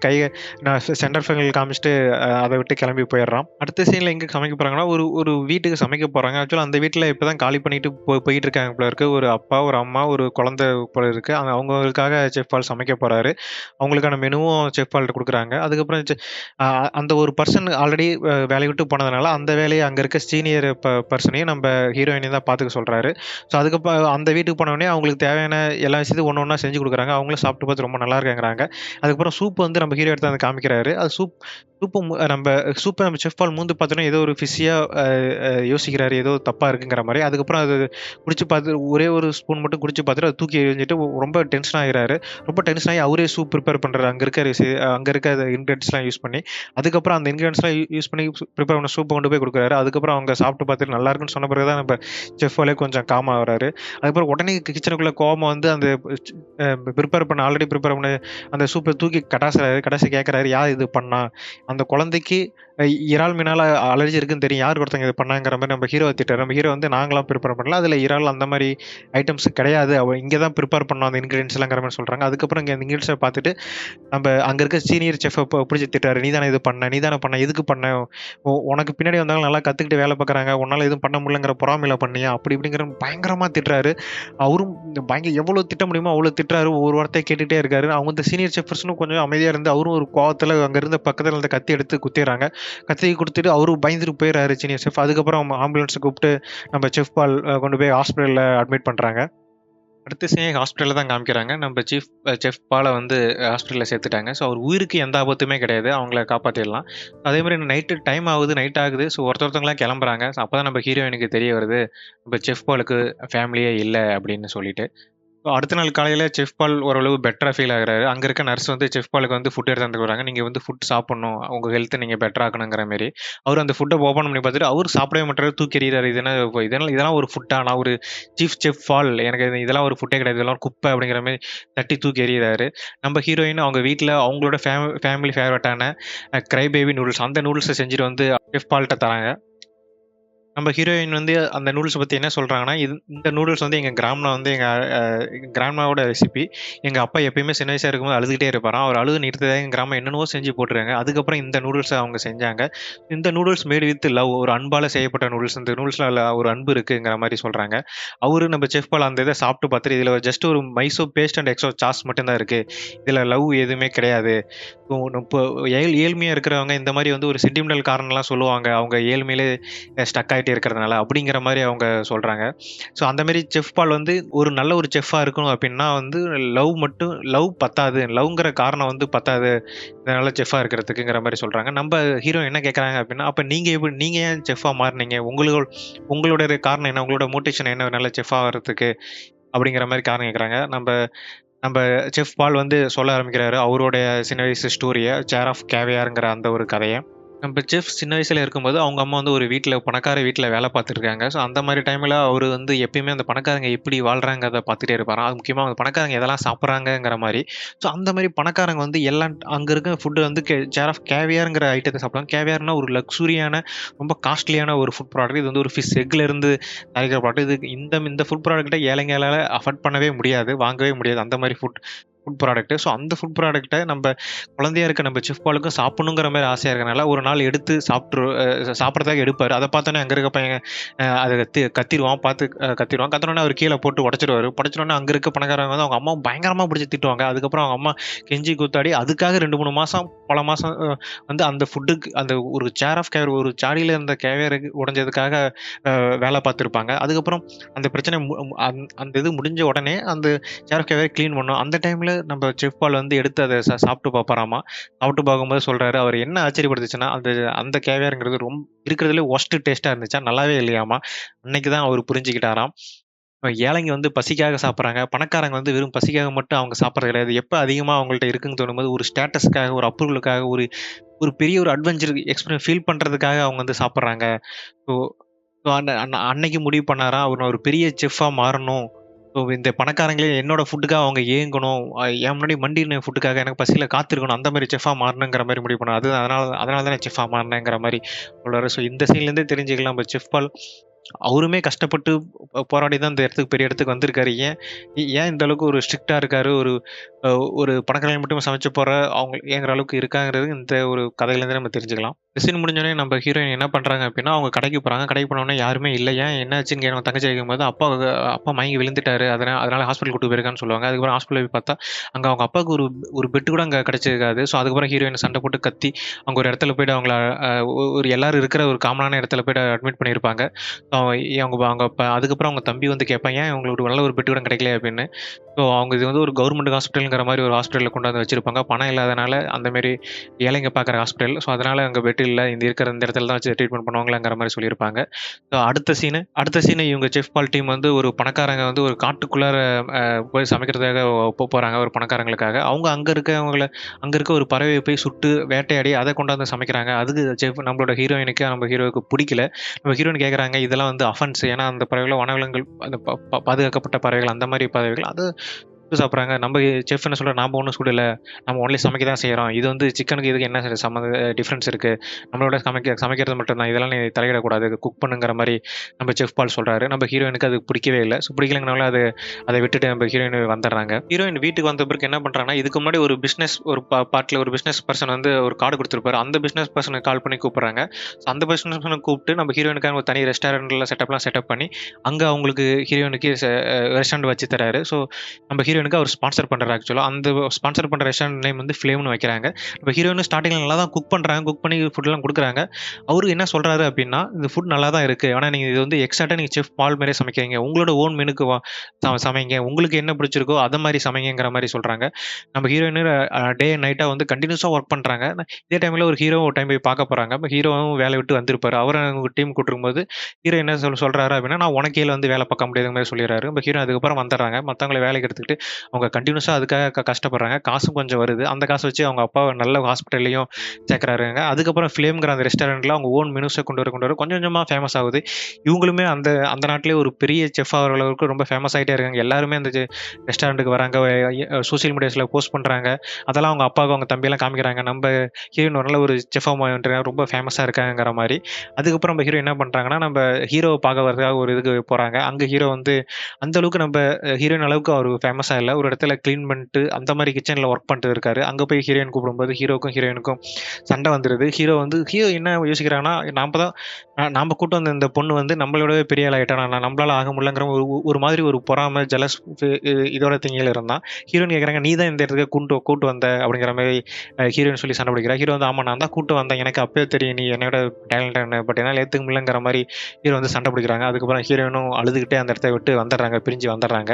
நான் சென்டர் ஃபிங்கர் காமிச்சுட்டு அத விட்டு கிளம்பி போயிடுறான். அடுத்த சீன்ல எங்க சமைக்க போறாங்கன்னா, ஒரு ஒரு வீட்டுக்கு சமைக்க போறாங்க. ஆக்சுவலா அந்த வீட்ல இப்ப தான் காலி பண்ணிட்டு போயிட்டு இருக்காங்க போல இருக்கு. ஒரு அப்பா, ஒரு அம்மா, ஒரு குழந்தை போல இருக்கு. அவங்களுக்காக செஃப் பால் சமைக்க போறாரு. அவங்களுக்கான மெனுவும் செஃப் பால்ட்ட குடுக்குறாங்க. அதுக்கப்புறம் அ அந்த ஒரு பர்சன் ஆல்ரெடி வேலைய விட்டு போனதுனால, அந்த வேலைய அங்க இருக்க சீனியர் பெர்சனையும் நம்ப ஹீரோயினையும் தான் பாத்துக்க சொல்றாரு. ஸோ அந்த வீட்டுக்கு போனோனே அவங்களுக்கு தேவையான எல்லா விஷயத்தையும் ஒண்ணு ஒண்ணா செஞ்சு குடுக்குறாங்க. அவங்களும் சாப்பிட்டு பார்த்து ரொம்ப நல்லா இருக்குங்கிறாங்க. அதுக்கப்புறம் சூப் வந்து நம்ம ஹீரோ எடுத்து வந்து காமிக்கிறாரு. அது சூப்பு சூப்ப நம்ம செஃப் பால் மோந்து பார்த்தோனே ஏதோ ஒரு ஃபிஷியா யோசிக்கிறாரு. ஏதோ தப்பா இருக்குங்கிற மாரி. அதுக்கப்புறம் அது குடிச்சு பார்த்து ஒரே ஒரு ஸ்பூன் மட்டும் குடிச்சு பார்த்துட்டு, அத தூக்கி எறிஞ்சிட்டு ரொம்ப டென்ஷன் ஆகுறாரு. ரொம்ப டென்ஷன் ஆகி அவரே சூப் ப்ரிப்பேர் பண்றாரு. அங்க இருக்க இன்கிரீடியன்ட்ஸ்லாம் யூஸ் பண்ணி. அதுக்கப்புறம் அந்த இன்கிரீடியன்ட்ஸ்லாம் யூஸ் பண்ணி ப்ரிப்பேர் பண்ண சூப்ப கொண்டு போய் குடுக்குறாரு. அதுக்கப்புறம் அவங்க சாப்பிட்டு பார்த்துட்டு நல்லா இருக்குன்னு சொன்ன பிறகு தான் நம்ம செஃப் வேலைய கொஞ்சம் காம் ஆகுறாரு. அதுக்கப்புறம் உடனே கிச்சனுக்குள்ள கோவமா வந்து அந்த அ ஆல்ரெடி ப்ரிப்பேர் பண்ண அந்த சூப்ப தூக்கி கடாசுறாரு. கடாசி கேட்கறாரு, "யார் இது பண்ணா? அந்த குழந்தைக்கு இறால் மீனால அலர்ஜி இருக்குன்னு தெரியும். யார் ஒருத்தங்க இது பண்ணாங்கிற மாரி நம்ம ஹீரோவ திட்டுறாரு. நம்ம ஹீரோ வந்து நாங்கலாம் ப்ரிப்பேர் பண்ணல. அதுல இறால் அந்த மாரி ஐட்டம்ஸ் கிடையாது. இங்க தான் ப்ரிப்பேர் பண்ணோம் அந்த இன்கிரீடியன்ட்ஸ்லாங்கிற மாரி சொல்றாங்க. அதுக்கப்புறம் இங்க அந்த இன்கிரீடியன்ட்ஸ பார்த்துட்டு அங்க இருக்க சீனியர் செஃப்ப புடிச்சு திட்டுறாரு. "நீ தானே இது பண்ண? நீ தானே பண்ண? எதுக்கு பண்ண? உனக்கு பின்னாடி வந்தவங்க நல்லா கத்துக்கிட்டு வேலை பார்க்குறாங்க. உன்னால எதுவும் பண்ண முடியலங்கிற பொறாமையில பண்ணியா?" அப்படி இப்படிங்கிற பயங்கரமா திட்டுறாரு. அவரும் எவ்வளோ திட்ட முடியுமோ அவ்வளோ திட்டுறாரு. ஒவ்வொரு வார்த்தையா கேட்டுட்டே இருக்காரு. அவங்க இந்த சீனியர் செஃப்பர்ஸ்னும் கொஞ்சம் அமைதியா இருந்து, அவரும் ஒரு கோவத்துல அங்க இருந்த பக்கத்துல இருந்த கத்தி எடுத்து குத்திர்றாங்க. கத்தி குடுத்துட்டு அவரும் பயந்துட்டு போயிறாரு சீனியர் செஃப். அதுக்கப்புறம் ஆம்புலன்ஸ் கூப்ட்டு நம்ம செஃப் பால் கொண்டு போய் ஹாஸ்பிட்டல்ல அட்மிட் பண்றாங்க. அடுத்த சீனே ஹாஸ்பிட்டல்ல தான் காமிக்கிறாங்க. நம்ம செஃப் பால வந்து ஹாஸ்பிட்டல்ல சேர்த்துட்டாங்க. ஸோ அவர் உயிருக்கு எந்த ஆபத்துமே கிடையாது. அவங்கள காப்பாத்திடலாம். அதே மாரி நைட்டு டைம் ஆகுது, நைட் ஆகுது. ஸோ ஒருத்தவங்களா கிளம்புறாங்க. அப்பதான் நம்ம ஹீரோயினுக்கு தெரிய வருது. நம்ம செஃப் பாலுக்கு ஃபேமிலியே இல்ல அப்படின்னு சொல்லிட்டு. அடுத்த நாள் காலையில செஃப் பால் ஓரளவு பெட்டரா ஃபீல் ஆகுறாரு. அங்க இருக்க நர்ஸ் வந்து செஃப் பாலுக்கு வந்து ஃபுட் எடுத்து வராங்க. நீங்க வந்து ஃபுட் சாப்பிடணும். உங்க ஹெல்த்த நீங்க பெட்டர் ஆக்கணுங்கிற மாரி. அவரு அந்த ஃபுட்ட ஓப்பன் பண்ணி பார்த்துட்டு, அவரு சாப்பிடவே மாட்றாரு. தூக்கி எறியுறாரு. இது என்ன இதெல்லாம் ஒரு ஃபுட்டா? நான் ஒரு சீஃப் செஃப் பால். எனக்கு இதெல்லாம் ஒரு ஃபுட்டே கிடையாது. இதெல்லாம் குப்பை அப்படிங்கிற மாரி தட்டி தூக்கி எறியுறாரு. நம்ம ஹீரோயின் அவங்க வீட்ல அவங்களோட ஃபேமிலி ஃபேவரட்டான கிரை பேபி நூடுல்ஸ். அந்த நூடுல்ஸ செஞ்சுட்டு வந்து செஃப் பால்ட்ட தராங்க. நம்ம ஹீரோயின் வந்து அந்த நூடுல்ஸ் பத்தி என்ன சொல்றாங்கன்னா, இந்த நூடுல்ஸ் வந்து எங்க கிராம்ல வந்து எங்க கிராண்ட்மாவோட ரெசிபி. எங்க அப்பா எப்பயுமே சின்ன வயசா இருக்கும்போது அழுதுகிட்டே இருப்பாராம். அவர் அழுது நிறுத்தத எங்க கிராமம் என்னென்னவோ செஞ்சு போட்டுருக்காங்க. அதுக்கப்புறம் இந்த நூடுல்ஸ அவங்க செஞ்சாங்க. இந்த நூடுல்ஸ் மேட் வித் லவ். ஒரு அன்பால செய்யப்பட்ட நூடுல்ஸ். இந்த நூடுல்ஸ்ல ஒரு அன்பு இருக்குங்கிற மாரி சொல்றாங்க. அவரு நம்ம செஃப் பால் அந்த இத சாப்பிட்டு பார்த்துட்டு, இதுல ஜஸ்ட் ஒரு மைசோ பேஸ்ட் அண்ட் எக்ஸ்ட்ரா சாஸ் மட்டும் தான் இருக்கு. இதுல லவ் எதுவுமே கிடையாது. இப்போ ஏழ்மையா இருக்கிறவங்க இந்த மாரி வந்து ஒரு சென்டிமெண்டல் காரணம்லாம் சொல்லுவாங்க. அவங்க ஏழ்மையிலே ஸ்டக் ஆயிட்டே இருக்கிறதுனால, அப்படிங்கிற மாரி அவங்க சொல்றாங்க. ஸோ அந்த மாரி செஃப் பால் வந்து ஒரு நல்ல ஒரு செஃப்பா இருக்கணும் அப்டின்னா வந்து லவ் பத்தாது. லவ்ங்கிற காரணம் வந்து பத்தாது. நல்ல செஃப்பா இருக்கிறதுக்குங்கிற மாரி சொல்றாங்க. நம்ப ஹீரோ என்ன கேட்கறாங்க அப்டின்னா, அப்ப நீங்க ஏன் செஃப்பா மாறுனீங்க? உங்களுடைய காரணம் என்ன? உங்களோட மோட்டிவேஷன் என்ன? நல்ல செஃப் ஆவறதுக்கு? அப்படிங்கிற மாரி காரணம் கேட்கறாங்க. நம்ப நம்ப செஃப் பால் வந்து சொல்ல ஆரம்பிக்கிறாரு. அவருடைய சின்ன வயசு ஸ்டோரிய. சேர் ஆஃப் கேவியார்ங்கிற அந்த ஒரு கதைய. நம்ம செஃப் சின்ன வயசுல இருக்கும்போது, அவங்க அம்மா வந்து ஒரு பணக்கார வீட்ல வேல பார்த்துருக்காங்க. ஸோ, அந்த மாரி டைம்ல அவரு வந்து எப்பயுமே அந்த பணக்காரங்க எப்படி வாழ்றாங்கறத பார்த்துட்டே இருப்பாராம். அது முக்கியமா அந்த பணக்காரங்க எதெல்லாம் சாப்பிடுறாங்கங்கிற மாரி. ஸோ, அந்த மாரி பணக்காரங்க வந்து எல்லாம் அங்க இருக்க ஃபுட் வந்து சேர் ஆஃப் கேவியார்ங்கிற ஐட்டத்த சாப்பிடுவாங்க. கேவியார்னா ஒரு லக்ஸூரியான, ரொம்ப காஸ்ட்லியான ஒரு ஃபுட் ப்ராடக்ட். இது வந்து ஒரு ஃபிஷ் எக்ல இருந்து தயாரிக்கிற ப்ராடக்ட். இது இந்த ஃபுட் ப்ராடக்ட்ட ஏழைங்களால அஃபோர்ட் பண்ணவே முடியாது. வாங்கவே முடியாது. அந்த மாரி ஃபுட் ஃபுட் ப்ராடக்ட். ஸோ, அந்த ஃபுட் ப்ராடக்ட்ட நம்ப குழந்தையா இருக்க நம்ம செஃப் பாலுக்கும் சாப்பிடணுங்கிற மாரி ஆசையா இருக்கனால, ஒரு நாள் எடுத்து சாப்பிடுறதுக்காக எடுப்பாரு. அத பார்த்தோனே அங்க இருக்க பையன் அத கத்திருவான். பார்த்து கத்திருவான். கத்துனோனே அவரு கீழ போட்டு உடைச்சுருவாரு. உடைச்சோனே அங்க இருக்க பணக்காரங்க வந்து அவங்க அம்மாவ பயங்கரமா பிடிச்சு திட்டுவாங்க. அதுக்கப்புறம் அவங்க அம்மா கெஞ்சி கூத்தாடி அதுக்காக 2, 3 மாசம் பல மாசம் வந்து அந்த ஃபுட்டுக்கு அந்த ஒரு சேர் ஆஃப் கேவியர் ஒரு சாடியில இருந்த கேவியர் உடைஞ்சதுக்காக வேல பார்த்துருப்பாங்க. அதுக்கப்புறம் அந்த பிரச்சனை மு அந்த இது முடிஞ்ச உடனே அந்த சேர் ஆஃப் கேவியர் கிளீன் பண்ணோம். அந்த டைம்ல நம்ம செஃப் பால் வந்து எடுத்து அத சாப்பிட்டு பார்ப்பாராமா. சாப்பிட்டு பார்க்கும்போது சொல்றாரு, அவரு என்ன ஆச்சரியப்படுத்துச்சுன்னா, அந்த அந்த கேவியர்ங்கிறது இருக்கிறதுலயே வொர்ஸ்ட் டேஸ்ட்டா இருந்துச்சாம். நல்லாவே இல்லையாமா. அன்னைக்கு தான் அவரு புரிஞ்சுக்கிட்டாராம். ஏழைங்க வந்து பசிக்காக சாப்பிடுறாங்க. பணக்காரங்க வந்து வெறும் பசிக்காக மட்டும் அவங்க சாப்பிடுறது கிடையாது. எப்ப அதிகமா அவங்கள்ட்ட இருக்குன்னு தோணும்போது, ஒரு ஸ்டேட்டஸ்க்காக, ஒரு அப்ரூவலுக்காக, ஒரு ஒரு பெரிய ஒரு அட்வென்ச்சர் ஃபீல் பண்றதுக்காக அவங்க வந்து சாப்பிடுறாங்க. ஸோ ஸோ அன்னைக்கு முடிவு பண்ணாராம், அவர் நான் ஒரு பெரிய செஃப்பா மாறணும். ஸோ இந்த பணக்காரங்களே என்னோட ஃபுட்டுக்காக அவங்க ஏங்கணும். என் முன்னாடி மண்டியிடணும் என் ஃபுட்டுக்காக. எனக்கு பசியில காத்திருக்கணும். அந்த மாரி செஃப்பா மாறணுங்கிற மாரி முடிவு பண்ணாரு. அதனால அதனால தான் நான் செஃப்பா மாறுனேங்கிற மாரி சொல்றாரு. ஸோ இந்த சீன்லேருந்தே தெரிஞ்சுக்கலாம் நம்ம செஃப் பால் அவருமே கஷ்டப்பட்டு போராடி தான் இந்த இடத்துக்கு பெரிய இடத்துக்கு வந்திருக்காரு. ஏன் இந்த அளவுக்கு ஒரு ஸ்ட்ரிக்ட்டா இருக்காரு? ஒரு அ ஒரு பணக்காரங்க மட்டும் சமைச்சு போற அவங்க ஏங்குற அளவுக்கு இருக்காங்கிறது இந்த ஒரு கதையிலேருந்து நம்ம தெரிஞ்சுக்கலாம். இந்த சீன் முடிஞ்சோனே நம்ம ஹீரோயின் என்ன பண்றாங்க அப்டின்னா, அவங்க கடைக்கு போறாங்க. கடைக்கு போனோனே யாருமே இல்ல. ஏன் என்னாச்சுன்னு கேட்கும் தங்கச்சி கேட்கும்போது, அப்பா மயங்கி விழுந்துட்டாரு. அதனால ஹாஸ்பிட்டல் கூட்டு போயிருக்கான்னு சொல்லுவாங்க. அதுக்கப்புறம் ஹாஸ்பிட்டல் போய் பார்த்தா, அங்க அவங்க அப்பாவுக்கு ஒரு ஒரு பெட் கூட அங்க கிடைச்சிருக்காது. ஸோ அதுக்கப்புறம் ஹீரோயின் சண்டை போட்டு கத்தி, அங்க ஒரு இடத்துல போயிட்டு அவங்கள அ ஒரு எல்லாரும் இருக்கிற ஒரு காமனான இடத்துல போயிட்டு அட்மிட் பண்ணியிருப்பாங்க. அவங்க அவங்க அதுக்கப்புறம் அவங்க தம்பி வந்து கேட்பான், "ஏன் உங்களுக்கு ஒரு நல்ல ஒரு பெட் கூட கிடைக்கலையா?" அப்படின்னு. ஸோ அவங்க இது வந்து ஒரு கவர்மெண்ட் ஹாஸ்பிட்டல்ங்கிற மாரி ஒரு ஹாஸ்பிட்டல்ல கொண்டாந்து வச்சிருப்பாங்க. பணம் இல்லாதனால அந்த மாரி ஏழைங்க பார்க்குற ஹாஸ்பிட்டல். ஸோ அதனால அங்க பெட் இல்ல. இந்த இடத்துல தான் வச்சு ட்ரீட்மெண்ட் பண்ணுவாங்களாங்கிற மாரி சொல்லியிருப்பாங்க. ஸோ அடுத்த சீனு இவங்க செஃப் பால் டீம் வந்து ஒரு பணக்காரங்க வந்து ஒரு காட்டுக்குள்ளார போய் சமைக்கிறதுக்காக போறாங்க ஒரு பணக்காரங்களுக்காக. அவங்க அங்க இருக்க ஒரு பறவைய போய் சுட்டு வேட்டையாடி அத கொண்டாந்து சமைக்கிறாங்க. அதுக்கு நம்மளோட ஹீரோயினுக்கு நம்ம ஹீரோவுக்கு புடிக்கல. நம்ம ஹீரோயின் கேட்குறாங்க, இதெல்லாம் வந்து அஃபென்ஸ். ஏன்னா அந்த பறவைகள் வனவிலங்குகள் அந்த பாதுகாக்கப்பட்ட பறவைகள் அந்த மாரி பறவைகள். அது சுட்டு சாப்பிடுறாங்க. நம்ம செஃப் என்ன சொல்றாரு, நாம ஒண்ணும் சுடல. நம்ம ஒன்லி சமைக்க தான் செய்றோம். இது வந்து சிக்கனுக்கு இதுக்கு என்ன டிஃபரன்ஸ் இருக்கு? நம்மளோட சமைக்கிறது மட்டும் தான். இதெல்லாம் நீ தலையிடக்கூடாது. குக் பண்ணுங்கிற மாரி நம்ம செஃப் பால் சொல்றாரு. நம்ம ஹீரோயினுக்கு அது பிடிக்கவே இல்ல. ஸோ பிடிக்கலங்கனால அத விட்டுட்டு நம்ம ஹீரோயின் வந்துடுறாங்க. ஹீரோயின் வீட்டுக்கு வந்த பிறகு என்ன பண்றாங்கன்னா, இதுக்கு முன்னாடி ஒரு பிசினஸ் ஒரு பார்ட்ல ஒரு பிசினஸ் பர்சன் வந்து ஒரு கார்டு குடுத்திருப்பாரு. அந்த பிசினஸ் பர்சனுக்கு கால் பண்ணி கூப்பிடுறாங்க. ஸோ அந்த பிசினஸ் பர்சன கூப்பிட்டு நம்ம ஹீரோயினுக்காக ஒரு தனி ரெஸ்டாரண்ட்ல செட்டப் பண்ணி, அங்க அவங்களுக்கு ஹீரோயினுக்கு ரெஸ்டாரண்ட் வச்சு தராரு. ஸோ நம்ம ஹீரோயினுக்கு அவர் ஸ்பான்சர் பண்றாரு. ஆக்சுவலா அந்த ஸ்பான்சர் பண்ற ரெஸ்டாரண்ட் நேம் வந்து ஃப்ளேம்னு வைக்கிறாங்க. நம்ம ஹீரோயின் ஸ்டார்டிங்ல நல்லா தான் குக் பண்றாங்க. குக் பண்ணி ஃபுட்லாம் குடுக்குறாங்க. அவரு என்ன சொல்றாரு அப்டின்னா, "இந்த ஃபுட் நல்லா தான் இருக்கு. ஆனா நீங்க இது வந்து எக்ஸாக்ட்டா நீங்க செஃப் பால் மாரியே சமைக்கிறீங்க. உங்களோட ஓன் மெனுக்கு சமைங்க. உங்களுக்கு என்ன பிடிச்சிருக்கோ அத மாரி சமைங்கங்கிற" மாரி சொல்றாங்க. நம்ம ஹீரோயின் டே அண்ட் நைட்டா வந்து கன்டினியூஸா ஒர்க் பண்றாங்க. இதே டைம்ல ஒரு ஹீரோ ஒரு டைம் போய் பார்க்க போறாங்க. அப்ப ஹீரோவும் வேலைய விட்டு வந்திருப்பாரு. அவர அவங்க டீம் கூட்டிருக்கும்போது, ஹீரோ என்ன சொல்றாரு அப்டின்னா, "நான் உனக்கு கீழ வந்து வேல பார்க்க முடியாதுங்கிற மாரி சொல்லிர்றாரு." நம்ம ஹீரோ அதுக்கப்புறம் வந்துர்றாங்க. மத்தவங்கள வேலைக்கு எடுத்துக்கிட்டு அவங்க கன்டினியூஸா அதுக்காக கஷ்டப்படுறாங்க. காசும் கொஞ்சம் வருது. அந்த காச வச்சு அவங்க அப்பாவ நல்ல ஹாஸ்பிட்டல்லயும் சேர்க்குறாருங்க. அதுக்கப்புறம் ஃப்ளேம்ங்கிற அந்த ரெஸ்டாரண்ட்ல அவங்க ஓன் மெனூஸ கொண்டு வர கொஞ்சம் கொஞ்சமா ஃபேமஸ் ஆகுது. இவங்களுமே அந்த அந்த நாட்டிலேயே ஒரு பெரிய செஃப் ஆகுற அளவுக்கு ரொம்ப ஃபேமஸ் ஆயிட்டே இருக்காங்க. எல்லாருமே அந்த ரெஸ்டாரண்ட்டுக்கு வராங்க. சோசியல் மீடியாஸ்ல போஸ்ட் பண்றாங்க. அதெல்லாம் அவங்க அப்பாவுக்கு, அவங்க தம்பியெல்லாம் காமிக்கிறாங்க. நம்ப ஹீரோயின் ஒரு நல்ல ஒரு செஃப்பா ரொம்ப ஃபேமஸா இருக்காங்கங்கிற மாரி. அதுக்கப்புறம் நம்ம ஹீரோ என்ன பண்றாங்கன்னா, நம்ப ஹீரோவ பார்க்க வரதுக்காக ஒரு இதுக்கு போறாங்க. அங்க ஹீரோ வந்து அந்த அளவுக்கு நம்ப ஹீரோயின் அளவுக்கு அவரு ஃபேமஸா இல்ல. ஒரு இடத்துல கிளீன் பண்ணிட்டு, அந்த மாரி கிட்சன்ல ஒர்க் பண்ணிட்டு இருக்காரு. அங்க போய் ஹீரோயின் கூப்பிடும்போது, ஹீரோயினுக்கும் சண்டை வந்துருது. ஹீரோ என்ன யோசிக்கிறான்னா, நாம கூட்டு வந்த இந்த பொண்ணு வந்து நம்மள பெரிய ஆள் ஆயிட்டா. நம்மளால ஆக முடியலங்கிற ஒரு ஒரு மாதிரி ஒரு பொறாமை, ஜெலஸ் இதோட திங்கில இருந்தான். ஹீரோயின் கேட்குறாங்க, "நீ தான் இந்த இடத்துக்கு கூட்டு கூட்டு வந்த" அப்படிங்கிற மாரி ஹீரோயின் சொல்லி சண்டை பிடிக்கிறா. ஹீரோ வந்து, "ஆமா நான் தான் கூட்டு வந்தேன். எனக்கு அப்பவே தெரியும் நீ என்னை விட டேலண்ட்டான்னு. பட் என்னால ஏத்துக்க முடியலங்கிற" மாரி ஹீரோ வந்து சண்டை பிடிக்கிறாங்க. அதுக்கப்புறம் ஹீரோயினும் அழுதுகிட்டே அந்த இடத்த விட்டு வந்துடுறாங்க. பிரிஞ்சு வந்துடுறாங்க.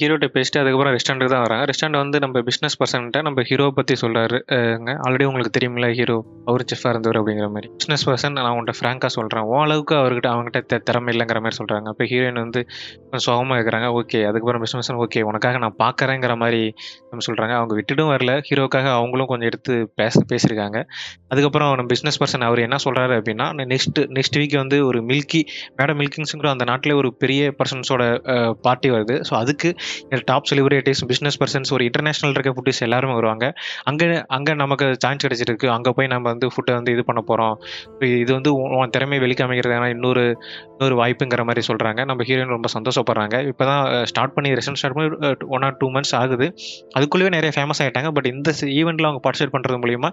ஹீரோட்ட பேசிட்டு அதுக்கப்புறம் ரெஸ்டாரண்ட்டுக்கு தான் வராங்க. ரெஸ்டாரண்ட் வந்து நம்ம பிசினஸ் பர்சன்ட்ட நம்ம ஹீரோவ பத்தி சொல்றாரு. ஆல்ரெடி உங்களுக்கு தெரியும்ல ஹீரோ, அவரு செஃப்பா இருந்தவரு அப்படிங்கிற மாரி. பிசினஸ் பர்சன் நான் உன்ட்ட ஃபிராங்கா சொல்றேன். உன் அளவுக்கு அவன்கிட்ட திறமை இல்லங்கிற மாரி சொல்றாங்க. அப்ப ஹீரோயின் வந்து கொஞ்சம் சோகமா இருக்கிறாங்க. ஓகே. அதுக்கப்புறம் பிசினஸ் பர்சன் ஓகே உனக்காக நான் பார்க்குறேங்கிற மாரி சொல்றாங்க. அவங்க விட்டுட்டும் வரல. ஹீரோக்காக அவங்களும் கொஞ்சம் எடுத்து பேசியிருக்காங்க. அதுக்கப்புறம் நம்ம பிசினஸ் பர்சன் அவரு என்ன சொல்றாரு அப்படின்னா, நெக்ஸ்ட் வீக் வந்து ஒரு மேடம் மில்கிங்ஸ்ங்கிற அந்த நாட்டிலே ஒரு பெரிய பர்சன்ஸோட பார்ட்டி வருது. ஸோ அதுக்கு டாப் செலிபிரிட்டீஸ், பிசினஸ் பர்சன்ஸ், ஒரு இன்டர்நேஷனல் இருக்க ஃபுட்டீஸ் எல்லாருமே வருவாங்க. அங்க அங்க நமக்கு சான்ஸ் கிடைச்சிருக்கு. அங்க போய் நம்ம வந்து ஃபுட்ட வந்து இது பண்ண போறோம். இது வந்து உன் திறமைய வெளிக்காமிக்கிறதுக்கான இன்னொரு இன்னொரு வாய்ப்புங்கிற மாரி சொல்றாங்க. நம்ம ஹீரோயின் ரொம்ப சந்தோஷப்படுறாங்க. இப்பதான் ஸ்டார்ட் பண்ணி ரெஸ்டாரண்ட் ஸ்டார்ட் பண்ணி 1 ஆர் 2 மந்த்ஸ் ஆகுது. அதுக்குள்ளவே நெறைய ஃபேமஸ் ஆயிட்டாங்க. பட் இந்த ஈவென்ட்ல அவங்க பார்ட்டிசிபேட் பண்றது மூலியமா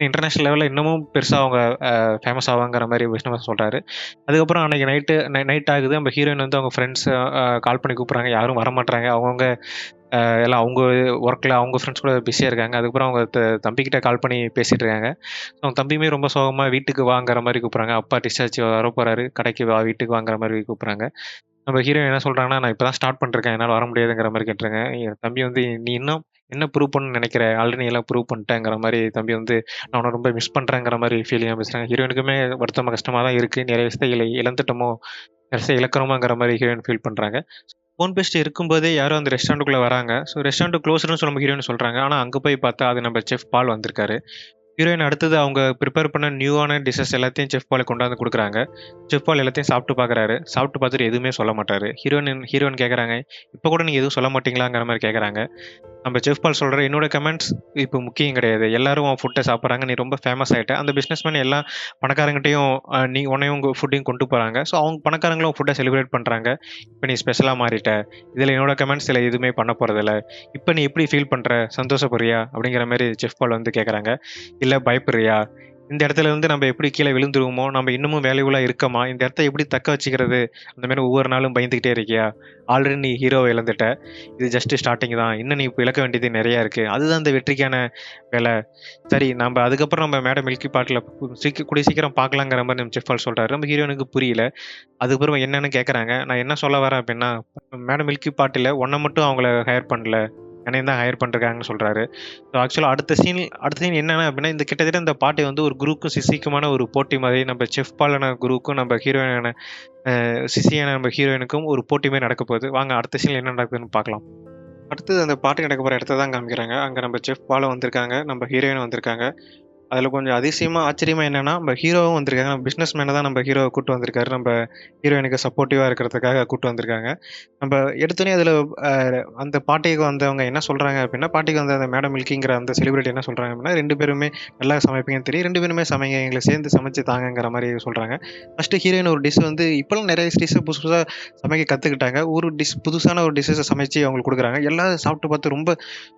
இன்டர்நேஷனல் லெவல்ல இன்னமும் பெருசா அவங்க ஃபேமஸ் ஆவாங்கங்கிற மாரி விஷ்ணுவர்தன் சொல்றாரு. அதுக்கப்புறம் அன்னைக்கு நைட் ஆகுது. நம்ம ஹீரோயின் வந்து அவங்க ஃப்ரெண்ட்ஸ் கால் பண்ணி கூப்பிடுறாங்க. யாரும் வரமாட்றாங்க. அவங்கவங்க எல்லாம் அவங்க ஒர்க்ல அவங்க ஃப்ரெண்ட்ஸ் கூட பிஸியா இருக்காங்க. அதுக்கப்புறம் அவங்க தம்பிகிட்ட கால் பண்ணி பேசிட்டு இருக்காங்க. அவங்க தம்பியுமே ரொம்ப சோகமா வீட்டுக்கு வாங்கிற மாரி கூப்பிடுறாங்க. அப்பா டிஸ்சார்ஜ் வரப்போறாரு. கடைக்கு வா, வீட்டுக்கு வாங்கிற மாரி கூப்பிடுறாங்க. நம்ம ஹீரோயின் என்ன சொல்றாங்கன்னா, "நான் இப்ப தான் ஸ்டார்ட் பண்ணிருக்கேன். என்னால வர முடியாதுங்கிற" மாரி கேட்டுருங்க. என் தம்பி வந்து, "நீ இன்னும் என்ன ப்ரூவ் பண்ணணும்னு நெனைக்கிற? ஆல்ரெடி நீ எல்லாம் ப்ரூவ் பண்ணிட்டேங்கிற" மாரி தம்பி வந்து, "நான் உன்ன ரொம்ப மிஸ் பண்றேங்கிற" மாரி ஃபீலிங்கா பேசுறாங்க. ஹீரோயினுக்குமே வருத்தமா, கஷ்டமா தான் இருக்கு. நெறைய விஷயத்த இழந்துட்டோமோ, நெறைய விஷயம் இழக்கிறோமோங்கிற மாரி ஹீரோயின் ஃபீல் பண்றாங்க. ஃபோன் பேசிட்டு இருக்கும்போதே யாரோ அந்த ரெஸ்டாரண்ட்டுக்குள்ள வராங்க. ஸோ ரெஸ்டாரண்ட் க்ளோஸ்டுன்னு நம்ம ஹீரோயின் சொல்றாங்க. ஆனா அங்க போய் பார்த்தா அது நம்ம செஃப் பால் வந்திருக்காரு. ஹீரோயின் அடுத்தது அவங்க ப்ரிப்பேர் பண்ண நியூவான டிஷ்ஷஸ் எல்லாத்தையும் செஃப் பாலுக்கு கொண்டாந்து குடுக்குறாங்க. செஃப் பால் எல்லாத்தையும் சாப்பிட்டு பார்க்குறாரு. சாப்பிட்டு பார்த்துட்டு எதுவுமே சொல்ல மாட்டாரு. ஹீரோயின் கேட்குறாங்க, "இப்ப கூட நீங்க எதுவும் சொல்ல மாட்டீங்களாங்கிற" மாரி கேட்குறாங்க. நம்ம செஃப் பால் சொல்றாரு, "என்னோட கமெண்ட்ஸ் இப்ப முக்கியம் கிடையாது. எல்லாரும் உன் ஃபுட்ட சாப்பிடுறாங்க. நீ ரொம்ப ஃபேமஸ் ஆயிட்ட." அந்த பிசினஸ்மேன் எல்லா பணக்காரங்கட்டயும் நீ உன்னையும் உங்க ஃபுட்டையும் கொண்டு போறாங்க. ஸோ அவங்க பணக்காரங்களும் உன் ஃபுட்ட செலிப்ரேட் பண்றாங்க. இப்ப நீ ஸ்பெஷலா மாறிட்ட. இதுல என்னோட கமெண்ட்ஸ் இதுல எதுவுமே பண்ண போறதில்ல. இப்ப நீ எப்படி ஃபீல் பண்ற? சந்தோஷப்படுறியா? அப்படிங்கிற மாரி செஃப் பால் வந்து கேட்குறாங்க. இல்ல பயப்படுறியா? இந்த இடத்துல இருந்து நம்ம எப்படி கீழ விழுந்துருவோமோ? நம்ம இன்னமும் வேல்யூபுலா இருக்கமா? இந்த இடத்த எப்படி தக்க வச்சுக்கிறது? அந்த மாரி ஒவ்வொரு நாளும் பயந்துகிட்டே இருக்கியா? ஆல்ரெடி நீ ஹீரோவ இழந்துட்ட. இது ஜஸ்ட் ஸ்டார்ட்டிங் தான். இன்னும் நீ இப்ப இழக்க வேண்டியது நெறைய இருக்கு. அதுதான் இந்த வெற்றிக்கான வேல. சரி அதுக்கப்புறம் நம்ம மேடம் மில்கி பாட்ல கூடிய சீக்கிரம் பார்க்கலாங்கிற மாரி நம்ம செஃப் பால் சொல்றாரு. நம்ம ஹீரோயினுக்கு புரியல. அதுக்கப்புறம் என்னன்னு கேட்கறாங்க. நான் என்ன சொல்ல வரேன் அப்டின்னா, மேடம் மில்கி பாட்ல உன்ன மட்டும் அவங்கள ஹையர் பண்ணல. என்னையும் தான் ஹையர் பண்ணிருக்காங்கன்னு சொல்றாரு. ஸோ ஆக்சுவலா அடுத்த சீன் என்னன்னா அப்டின்னா, இந்த கிட்டத்தட்ட இந்த பாட்டி வந்து ஒரு குருவுக்கும் சிஷ்யுக்குமான ஒரு போட்டி மாதிரி நம்ம செஃப் பாலான குருவுக்கும் நம்ம ஹீரோயினான சிஷ்யான நம்ம ஹீரோயினுக்கும் ஒரு போட்டி மாரி நடக்க போகுது. வாங்க அடுத்த சீன்ல என்ன நடக்குதுன்னு பார்க்கலாம். அடுத்தது அந்த பார்ட்டி நடக்க போற இடத்த தான் காமிக்கிறாங்க. அங்க நம்ம செஃப் பாலும் வந்திருக்காங்க. நம்ம ஹீரோயினும் வந்திருக்காங்க. அதுல கொஞ்சம் அதிசயமா, ஆச்சரியமா என்னன்னா, நம்ம ஹீரோவும் வந்திருக்காங்க. நம்ம பிசினஸ் மேன தான் நம்ம ஹீரோவ கூட்டு வந்திருக்காரு. நம்ம ஹீரோயினுக்கு சப்போர்ட்டிவா இருக்கிறதுக்காக கூட்டு வந்திருக்காங்க. நம்ம எடுத்தோனே அதுல அ அந்த பார்ட்டிக்கு வந்தவங்க என்ன சொல்றாங்க அப்டின்னா, பார்ட்டிக்கு வந்த அந்த மேடம் மில்கிங்கிற அந்த செலிபிரிட்டி என்ன சொல்றாங்க அப்டின்னா, 2 பேருமே நல்லா சமைப்பீங்கன்னு தெரியும். 2 பேருமே சமைங்க. எங்களுக்கு சேர்ந்து சமைச்சு தாங்கங்கிற மாரி சொல்றாங்க. ஃபர்ஸ்ட்டு ஹீரோயின் ஒரு டிஷ் வந்து இப்பலாம் நெறைய டிஷ் புதுசு புதுசா சமைக்க கத்துக்கிட்டாங்க. ஒரு டிஷ் புதுசான ஒரு டிஷ்ஷஸ சமைச்சு அவங்களுக்கு குடுக்குறாங்க. எல்லாரும் சாப்பிட்டு பார்த்து ரொம்ப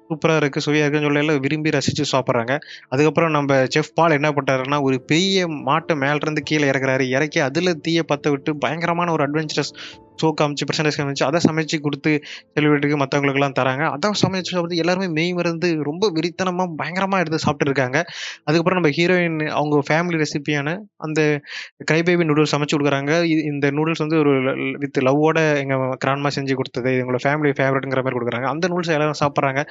சூப்பரா இருக்கு, சுவையா இருக்குன்னு சொல்லி எல்லாம் விரும்பி ரசிச்சு சாப்பிடுறாங்க. அதுக்கப்புறம் நம்ப செஃப் பால் என்ன பண்றாருன்னா, ஒரு பெரிய மாட்ட மேலருந்து கீழ இறக்குறாரு. இறக்கி அதுல தீய பத்த விட்டு பயங்கரமான ஒரு அட்வென்ச்சரஸ் ஷோ காமிச்சு, பிரசன்டேஷன் காமிச்சு, அத சமைச்சு குடுத்து செலிபிரிட்டிக்கு மத்தவங்களுக்கெல்லாம் தராங்க. அதான் சமைச்சு சாப்பிட்டு எல்லாருமே மெய்மறந்து ரொம்ப வெறித்தனமா, பயங்கரமா எடுத்து சாப்பிட்டு இருக்காங்க. அதுக்கப்புறம் நம்ம ஹீரோயின் அவங்க ஃபேமிலி ரெசிபியான அந்த க்ரை பேபி நூடுல்ஸ் சமைச்சு குடுக்குறாங்க. இந்த நூடுல்ஸ் வந்து ஒரு வித் லவ்வோட எங்க கிராண்ட்மா செஞ்சு குடுத்தது. இது எங்களோட ஃபேமிலி ஃபேவரைட்ங்கிற மாரி குடுக்குறாங்க. அந்த நூடுல்ஸ எல்லாரும் சாப்பிடுறாங்க.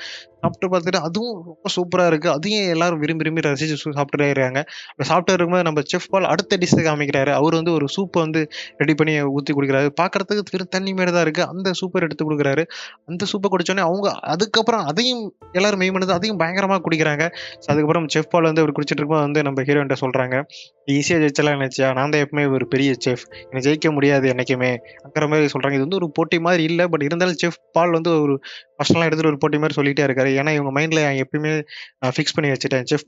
சாப்பிட்டு பார்த்துட்டு அதுவும் ரொம்ப சூப்பரா இருக்கு. அதையும் எல்லாரும் விரும்பி விரும்பி ரசிச்சு சாப்பிட்டுட்டே இருக்காங்க. அப்ப சாப்பிட்டு இருக்கும்போது நம்ம செஃப் பால் அடுத்த டிஷ்ஷ காமிக்கிறாரு. அவரு வந்து ஒரு சூப்ப வந்து ரெடி பண்ணி ஊத்தி குடிக்கிறாரு. பார்க்கறதுக்கு வெறும் தண்ணி மாரி தான் இருக்கு. அந்த சூப்பர் எடுத்து குடுக்குறாரு. அந்த சூப்ப குடிச்சோனே அவங்க அதுக்கப்புறம் அதையும் எல்லாரும் மெய்மறந்து அதையும் பயங்கரமா குடிக்கிறாங்க. அதுக்கப்புறம் செஃப் பால் வந்து அவரு குடிச்சிட்டு இருக்கும்போது வந்து நம்ம ஹீரோயின்ட்ட சொல்றாங்க, "ஈஸியா ஜெயிச்சிடலாம்னு நெனச்சியா? நான் தான் எப்பவுமே ஒரு பெரிய செஃப். என்ன ஜெயிக்க முடியாது என்னைக்குமே." ங்கிற மாரி சொல்றாங்க. இது வந்து ஒரு போட்டி மாரி இல்ல. பட் இருந்தாலும் செஃப் பால் வந்து ஒரு ஃபர்ஸ்ட்லாம் எடுத்துட்டு ஒரு போட்டி மாரி சொல்லிட்டே இருக்காரு. ஏன்னா இவங்க மைண்ட்ல எப்பயுமே ஃபிக்ஸ் பண்ணி வச்சுட்டேன். செஃப்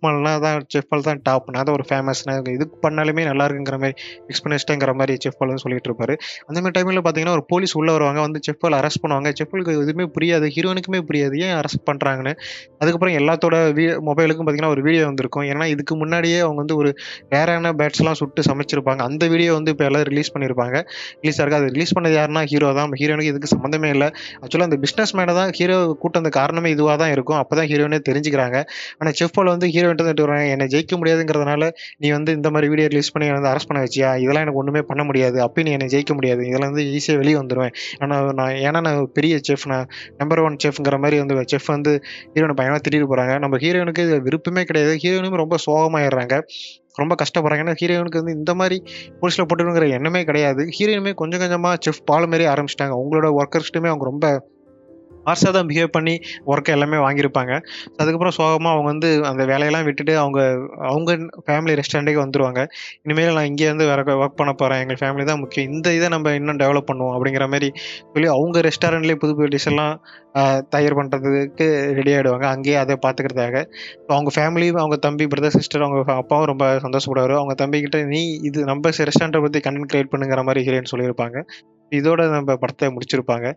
பால் தான் டாப். நான் தான் ஒரு ஃபேமஸ். நான் இது பண்ணாலுமே நல்லா இருக்குங்கிற மாரி ஃபிக்ஸ் பண்ணி வச்சுட்டேங்கிற மாரி செஃப் பால் வந்து சொல்லிட்டு இருப்பாரு. அந்த மாரி டைம்ல பார்த்தீங்கன்னா, ஒரு போலீஸ் உள்ள வருவாங்க. வந்து செஃப் பால அரெஸ்ட் பண்ணுவாங்க. செஃப் பாலுக்கு எதுவுமே புரியாது. ஹீரோயினுக்குமே புரியாது. ஏன் அரெஸ்ட் பண்றாங்கன்னு. அதுக்கப்புறம் எல்லாத்தோட மொபைலுக்கும் பார்த்தீங்கன்னா, ஒரு வீடியோ வந்திருக்கும். ஏன்னா இதுக்கு முன்னாடியே அவங்க வந்து ஒரு ரேரான பேட்ஸ்லாம் சுட்டு சமைச்சிருப்பாங்க. அந்த வீடியோ வந்து இப்ப எல்லாரும் ரிலீஸ் பண்ணியிருப்பாங்க. ரிலீஸ் ஆயிருக்கு. அது ரிலீஸ் பண்ணது யாருன்னா ஹீரோ தான். ஹீரோயினுக்கு இதுக்கு சம்மந்தமே இல்ல. ஆக்சுவலா அந்த பிசினஸ் மேன தான் ஹீரோ கூட்டு வந்த காரணமே இதுவா தான் இருக்கும். அப்பதான் ஹீரோயினே தெரிஞ்சுக்கிறாங்க. ஆனா செஃப் பால் வந்து ஹீரோயின்ட்ட வந்துட்டு வராங்க. "என்ன ஜெயிக்க முடியாதுங்கிறதுனால, நீ வந்து இந்த மாரி வீடியோ ரிலீஸ் பண்ணி என்ன வந்து அரெஸ்ட் பண்ண வச்சியா? இதெல்லாம் எனக்கு ஒண்ணுமே பண்ண முடியாது. அப்பயும் நீ என்ன ஜெயிக்க முடியாது. இதுல வந்து ஈஸியா வெளிய வந்துருவேன். ஏன்னா நான் ஒரு பெரிய செஃப். நான் நம்பர் 1 செஃப்ங்கிற மாரி வந்து செஃப் வந்து ஹீரோயின பயங்கரமா திட்டிட்டு போறாங்க. நம்ம ஹீரோயினுக்கு இதுல விருப்பமே கிடையாது. ஹீரோயினும் ரொம்ப சோகமாயிடுறாங்க. ரொம்ப கஷ்டப்படுறாங்க. ஏன்னா ஹீரோயினுக்கு வந்து இந்த மாரி போலீஸ்ல போட்டுக்கணுங்கிற எண்ணமே கிடையாது. ஹீரோயினுமே கொஞ்சம் கொஞ்சமா செஃப் பால் மாரியே ஆரம்பிச்சுட்டாங்க. அவங்களோட ஒர்க்கர்ஸ்ட்டயுமே அவங்க ரொம்ப ஹார்ஷா தான் பிஹேவ் பண்ணி ஒர்க் எல்லாமே வாங்கியிருப்பாங்க. அதுக்கப்புறம் சோகமா அவங்க வந்து அந்த வேலையெல்லாம் விட்டுட்டு அவங்க அவங்க ஃபேமிலி ரெஸ்டாரண்ட்டுக்கே வந்துருவாங்க. இனிமேல் நான் இங்கே இருந்து வேற ஒர்க் பண்ண போறேன். எங்க ஃபேமிலி தான் முக்கியம். இந்த இத நம்ம இன்னும் டெவலப் பண்ணுவோம் அப்படிங்கிற மாரி சொல்லி அவங்க ரெஸ்டாரண்ட்லயே புது புது டிஷ் எல்லாம் அ தயார் பண்றதுக்கு ரெடி ஆயிடுவாங்க. அங்கேயே அத பார்த்துக்கிறதுக்காக. அவங்க ஃபேமிலி, அவங்க தம்பி, பிரதர், சிஸ்டர், அவங்க அப்பாவும் ரொம்ப சந்தோஷப்படுவாரு. அவங்க தம்பிகிட்ட நீ இது நம்ம ரெஸ்டாரண்ட்ட பத்தி கன்டென்ட் கிரியேட் பண்ணுங்கிற மாரி ஹீரோயின் சொல்லியிருப்பாங்க. இதோட நம்ம படத்த முடிச்சிருப்பாங்க.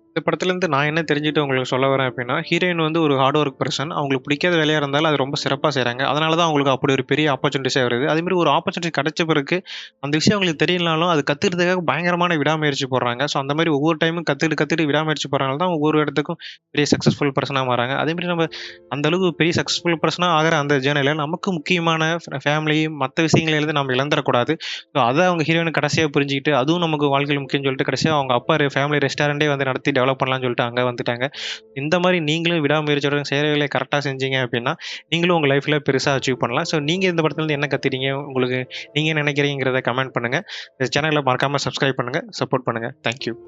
இந்த படத்துலேருந்து நான் என்ன தெரிஞ்சுட்டு உங்களுக்கு சொல்ல வரேன் அப்படின்னா, ஹீரோயின் வந்து ஒரு ஹார்ட் ஒர்க் பெர்சன். அவங்களுக்கு பிடிக்காத வேலையா இருந்தாலும் அது ரொம்ப சிறப்பா செய்றாங்க. அதனால தான் அவங்களுக்கு அப்படி ஒரு பெரிய ஆப்பர்ச்சுனிட்டீஸே வருது. அதேமாரி ஒரு ஆப்பர்ச்சுனிட்டி கிடைச்ச பிறகு, அந்த விஷயம் அவங்களுக்கு தெரியலனாலும் அது கத்துக்கிறதுக்காக பயங்கரமான விடாமுயற்சி போடுறாங்க. ஸோ அந்த மாரி ஒவ்வொரு டைமும் கத்துக்கிட்டு விடாமுயற்சி போடுறனால தான் ஒவ்வொரு இடத்துக்கும் பெரிய சக்சஸ்ஃபுல் பெர்சனா மாறாங்க. அதேமாரி நம்ம அந்த அளவுக்கு பெரிய சக்சஸ்ஃபுல் பெர்சனா ஆகுற அந்த ஜேர்னில நமக்கு முக்கியமான ஃபேமிலி மத்த விஷயங்கள எழுத நம்ம இழந்துறக்கூடாது. ஸோ அத அவங்க ஹீரோயின் கடைசியா புரிஞ்சுக்கிட்டு, அதுவும் நமக்கு வாழ்க்கையில முக்கியம்னு சொல்லிட்டு கடைசியா அவங்க அப்பா ஃபேமிலி ரெஸ்டாரண்ட்டே வந்து நடத்தி டெவலப் பண்ணலாம்னு சொல்லிட்டு அங்க வந்துட்டாங்க. இந்த மாரி நீங்களும் விடாமுயற்சியோட செய்ற வேலைய கரெக்ட்டா செஞ்சீங்க அப்டின்னா, நீங்களும் உங்க லைஃப்ல பெருசா அச்சீவ் பண்ணலாம். ஸோ நீங்க இந்த படத்துலருந்து என்ன கத்துக்கிட்டீங்க? உங்களுக்கு நீங்க என்ன நினைக்கிறீங்கங்கிறத கமெண்ட் பண்ணுங்க. இந்த சேனல மறக்காம சப்ஸ்கிரைப் பண்ணுங்க. சப்போர்ட் பண்ணுங்க. Thank you.